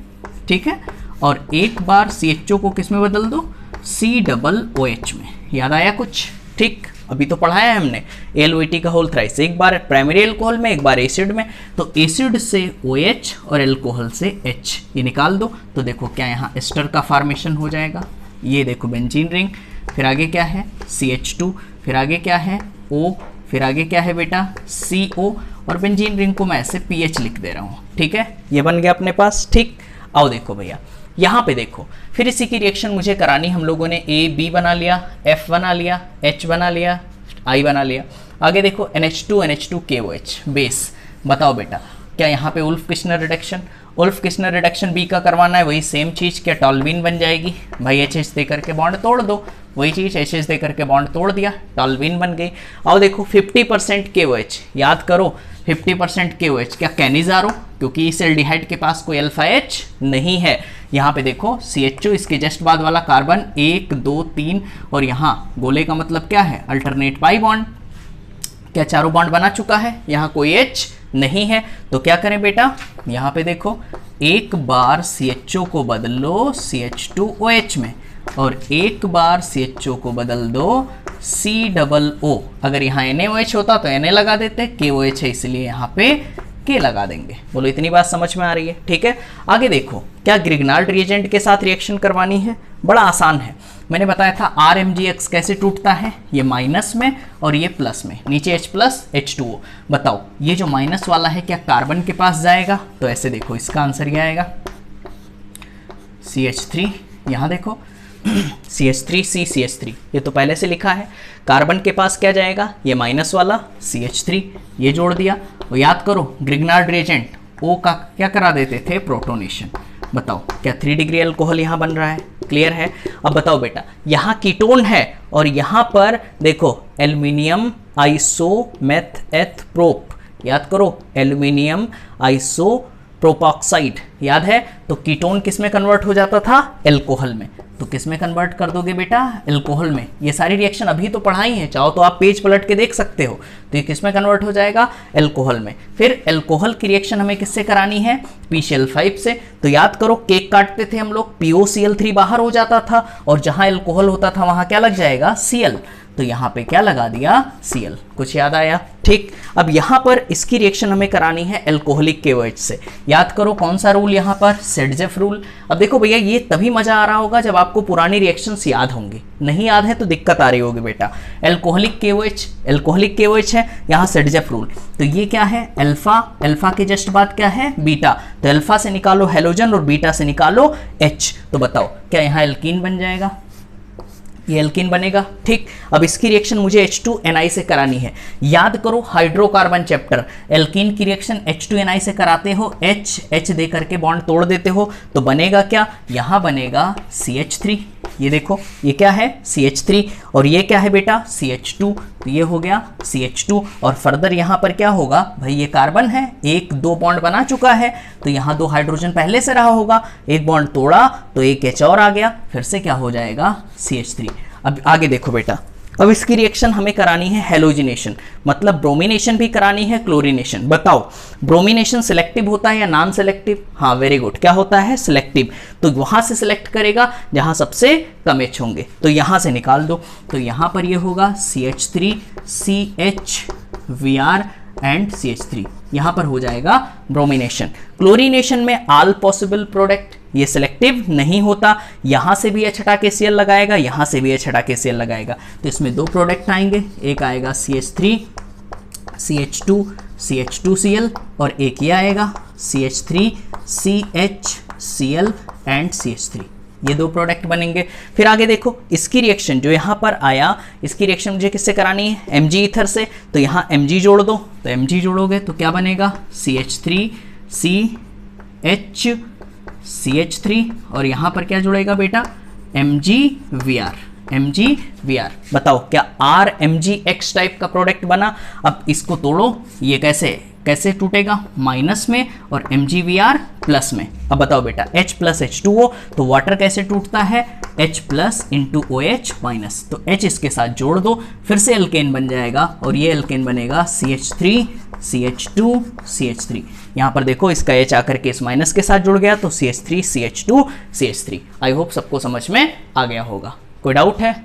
ठीक है, और एक बार CHO को किसमें बदल दो, COOH में। याद आया कुछ, ठीक। अभी तो पढ़ाया है हमने AlOET का होल थ्राइस, एक बार प्राइमरी अल्कोहल में एक बार एसिड में, तो एसिड से OH और अल्कोहल से H, ये निकाल दो तो देखो क्या यहाँ एस्टर का फॉर्मेशन हो जाएगा। ये देखो बेंजीन रिंग, फिर आगे क्या है CH2, फिर आगे क्या है O, फिर आगे क्या है बेटा CO, और बेंजीन रिंग को मैं ऐसे PH लिख दे रहा हूँ, ठीक है। ये बन गया अपने पास, ठीक। आओ देखो भैया यहाँ पे देखो, फिर इसी की रिएक्शन मुझे करानी, हम लोगों ने A B बना लिया, F बना लिया, H बना लिया, I बना लिया। आगे देखो NH2KOH बेस, बताओ बेटा क्या यहाँ पे Wolff Kishner reduction, Wolff Kishner reduction B का करवाना है, वही सेम चीज़, क्या टॉल्वीन बन जाएगी भाई, HH दे करके बॉन्ड तोड़ दो, वही चीज़ HH दे करके बॉन्ड तोड़ दिया, टॉल्वीन बन गई। और देखो 50% KOH, याद करो 50% KOH, क्या कैनिजारो, क्योंकि इस एल्डिहाइड के पास कोई अल्फा H नहीं है। यहाँ पे देखो CHO, इसके जस्ट बाद वाला कार्बन 1 2 3, और यहाँ गोले का मतलब क्या है, अल्टरनेट पाई बॉन्ड, क्या चारों बॉन्ड बना चुका है, यहाँ कोई H नहीं है। तो क्या करें बेटा, यहाँ पे देखो एक बार CHO को बदल लो CH2OH में, और एक बार CHO को बदल दो COO। अगर यहाँ NaOH होता तो Na लगा देते, KOH है इसलिए यहाँ पे K लगा देंगे। बोलो इतनी बात समझ में आ रही है, ठीक है। आगे देखो क्या ग्रिग्नाल्ड रिएजेंट के साथ रिएक्शन करवानी है, बड़ा आसान है। मैंने बताया था RMgX कैसे टूटता है, ये माइनस में और ये प्लस में, नीचे H+H2O। बताओ ये जो माइनस वाला है क्या कार्बन के पास जाएगा, तो ऐसे देखो इसका आंसर क्या आएगा CH3, यहाँ देखो CH3 ये तो पहले से लिखा है, कार्बन के पास क्या जाएगा, ये माइनस वाला CH3, ये जोड़ दिया। और याद करो ग्रिग्नाल्ड रिएजेंट O का क्या करा देते थे, प्रोटोनेशन। बताओ क्या 3 डिग्री अल्कोहल यहाँ बन रहा है, क्लियर है। अब बताओ बेटा यहाँ कीटोन है और यहाँ पर देखो एल्यूमिनियम आइसोमेथएथप्रोप, याद करो एल्यूमिनियम आइसोप्रोपॉक्साइड, याद है। तो कीटोन किस में कन्वर्ट हो जाता था, एल्कोहल में, तो किस में कन्वर्ट कर दोगे बेटा, एल्कोहल में। ये सारी रिएक्शन अभी तो पढ़ाई है, चाहो तो आप पेज पलट के देख सकते हो। तो ये किस में कन्वर्ट हो जाएगा, एल्कोहल में। फिर एल्कोहल की रिएक्शन हमें किससे करानी है, PCl5 से। तो याद करो केक काटते थे हम लोग, POCl3 बाहर हो जाता था और जहां एल्कोहल होता था वहां क्या लग जाएगा, Cl। तो यहाँ पे क्या लगा दिया, Cl। कुछ याद आया, ठीक। अब यहाँ पर इसकी रिएक्शन हमें करानी है एल्कोहलिक KOH से। याद करो कौन सा रूल यहाँ पर, सेडजेफ रूल। अब देखो भैया ये तभी मजा आ रहा होगा जब आपको पुरानी रिएक्शंस याद होंगी, नहीं याद है तो दिक्कत आ रही होगी बेटा। एल्कोहलिक KOH है, यहाँ सेडजेफ रूल। तो ये क्या है, अल्फा, अल्फा के जस्ट बाद क्या है, बीटा। तो अल्फा से निकालो हेलोजन और बीटा से निकालो H। तो बताओ क्या यहाँ एल्कीन बन जाएगा, ये एल्कीन बनेगा, ठीक। अब इसकी रिएक्शन मुझे H2Ni से करानी है। याद करो हाइड्रोकार्बन चैप्टर, एल्कीन की रिएक्शन H2Ni से कराते हो, H दे करके बॉन्ड तोड़ देते हो, तो बनेगा क्या, यहाँ बनेगा CH3। ये देखो ये क्या है CH3 और ये क्या है बेटा CH2, तो ये हो गया CH2। और फर्दर यहाँ पर क्या होगा भाई, ये कार्बन है, 1 2 बॉन्ड बना चुका है, तो यहाँ 2 हाइड्रोजन पहले से रहा होगा, एक बॉन्ड तोड़ा तो एक H और आ गया, फिर से क्या हो जाएगा CH3। अब आगे देखो बेटा, अब इसकी रिएक्शन हमें करानी है हेलोजिनेशन, मतलब ब्रोमिनेशन भी करानी है, क्लोरीनेशन। बताओ ब्रोमिनेशन सिलेक्टिव होता है या नॉन सिलेक्टिव, हाँ वेरी गुड, क्या होता है, सिलेक्टिव। तो वहां से सिलेक्ट करेगा जहां सबसे कम H होंगे, तो यहां से निकाल दो। तो यहां पर ये होगा CH3 CHVr एंड CH3, यहां पर हो जाएगा ब्रोमिनेशन। क्लोरीनेशन में ऑल पॉसिबल प्रोडक्ट, ये सिलेक्टिव नहीं होता, यहां से भी H हटा के Cl लगाएगा, यहां से भी H हटा के Cl लगाएगा, तो इसमें 2 प्रोडक्ट आएंगे, एक आएगा CH3 CH2 CH2Cl और एक ये आएगा CH3 CHCl एंड CH3। ये दो प्रोडक्ट बनेंगे। फिर आगे देखो इसकी रिएक्शन जो यहाँ पर आया, इसकी रिएक्शन मुझे किससे करानी है, Mg ईथर से, तो यहाँ Mg जोड़ दो, तो Mg जोड़ोगे तो क्या बनेगा CH3 CH3 और यहाँ पर क्या जुड़ेगा बेटा MgVr। बताओ क्या RMgX टाइप का प्रोडक्ट बना। अब इसको तोड़ो, ये कैसे टूटेगा, माइनस में और MgVr प्लस में। अब बताओ बेटा H प्लस H2O, तो वाटर कैसे टूटता है, H plus into OH minus, तो H इसके साथ जोड़ दो, फिर से एल्केन बन जाएगा और ये एल्केन बनेगा CH3 CH2 CH3। यहाँ पर देखो इसका H आकर के इस माइनस के साथ जुड़ गया तो CH3 CH2 CH3। I hope सबको समझ में आ गया होगा। कोई डाउट है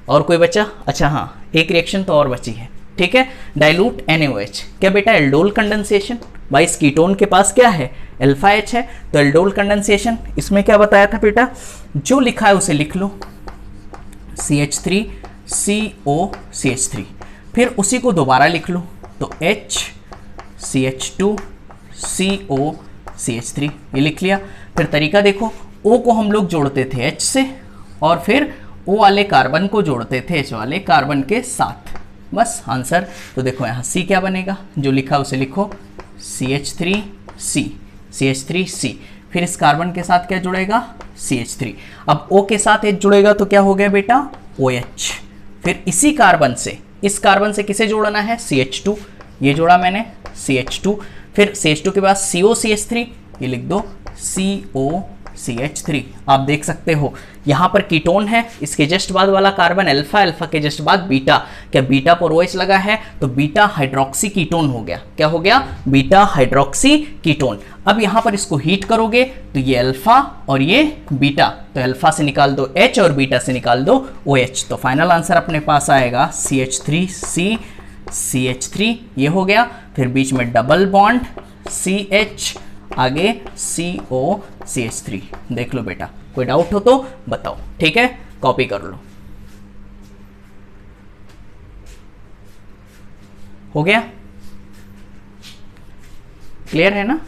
और कोई बचा? अच्छा हाँ, एक रिएक्शन तो और बची है, ठीक है, डाइल्यूट NaOH। क्या बेटा एल्डोल कंडेंसेशन, भाई इस कीटोन के पास क्या है अल्फा H है, तो एल्डोल कंडेंसेशन इसमें क्या बताया था बेटा, जो लिखा है उसे लिख लो CH3 CO CH3, फिर उसी को दोबारा लिख लो तो H CH2 CO CH3, ये लिख लिया। फिर तरीका देखो, O को हम लोग जोड़ते थे H से और फिर O वाले कार्बन को जोड़ते थे H वाले कार्बन के साथ, बस आंसर। तो देखो यहाँ C क्या बनेगा, जो लिखा उसे लिखो CH3C, फिर इस कार्बन के साथ क्या जुड़ेगा CH3। अब O के साथ H जुड़ेगा तो क्या हो गया बेटा OH, फिर इसी कार्बन से, इस कार्बन से किसे जोड़ना है CH2, ये जोड़ा मैंने CH2, फिर CH2 के बाद COCH3, ये लिख दो COCH3। आप देख सकते हो यहाँ पर कीटोन है, इसके जस्ट बाद वाला कार्बन अल्फा, अल्फा के जस्ट बाद बीटा, क्या बीटा पर OH लगा है तो बीटा हाइड्रोक्सी कीटोन हो गया। क्या हो गया, बीटा हाइड्रोक्सी कीटोन। अब यहाँ पर इसको हीट करोगे तो ये अल्फा और ये बीटा, तो अल्फा से निकाल दो H और बीटा से निकाल दो OH, तो फाइनल आंसर अपने पास आएगा CH3C CH3, ये हो गया। फिर बीच में डबल बॉन्ड CH, आगे CO CH3। देख लो बेटा, कोई डाउट हो तो बताओ, ठीक है, कॉपी कर लो। हो गया, क्लियर है ना?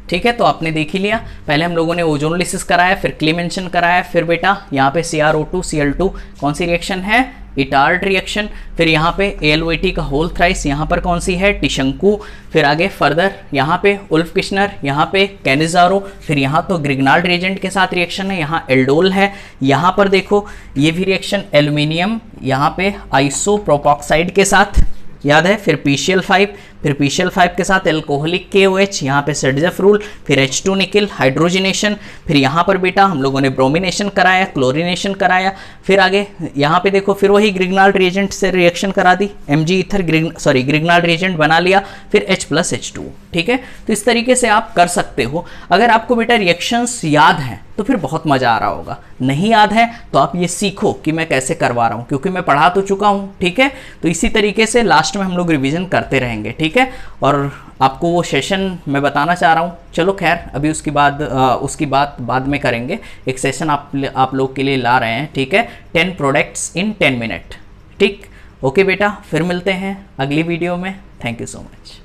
ठीक है, तो आपने देख ही लिया, पहले हम लोगों ने ओजोनोलिसिस कराया, फिर क्लीमेंशन कराया, फिर बेटा यहाँ पे CrO2 Cl2 कौन सी रिएक्शन है, इटार्ड रिएक्शन, फिर यहाँ पे ALOAT का होल थ्राइस, यहाँ पर कौन सी है टिशंकू, फिर आगे फर्दर यहाँ पे उल्फ किश्नर, यहाँ पे कैनिजारो, फिर यहाँ तो ग्रिग्नाल्ड रिएजेंट के साथ रिएक्शन है, यहाँ एल्डोल है, यहाँ पर देखो ये भी रिएक्शन एल्यूमिनियम, यहाँ पे आइसोप्रोपॉक्साइड के साथ, याद है, फिर PCl5, फिर PCl5 के साथ एल्कोहलिक KOH, यहाँ पे सेडजेफ रूल, फिर H2 निकिल हाइड्रोजिनेशन, फिर यहाँ पर बेटा हम लोगों ने ब्रोमिनेशन कराया, क्लोरिनेशन कराया, फिर आगे यहाँ पे देखो फिर वही ग्रिग्नाल्ड रिएजेंट से रिएक्शन करा दी, Mg ईथर ग्रिग्नाल्ड रिएजेंट बना लिया, फिर H प्लस H2। ठीक है, तो इस तरीके से आप कर सकते हो। अगर आपको बेटा रिएक्शंस याद हैं तो फिर बहुत मजा आ रहा होगा, नहीं याद है तो आप ये सीखो कि मैं कैसे करवा रहा हूँ, क्योंकि मैं पढ़ा तो चुका हूँ। ठीक है, तो इसी तरीके से लास्ट में हम लोग रिवीजन करते रहेंगे। ठीक है, और आपको वो सेशन मैं बताना चाह रहा हूँ, चलो खैर अभी उसकी बात बाद में करेंगे। एक सेशन आप लोग के लिए ला रहे हैं। ठीक है, 10 प्रोडक्ट्स इन 10 मिनट। ठीक, ओके बेटा, फिर मिलते हैं अगली वीडियो में। Thank you so much.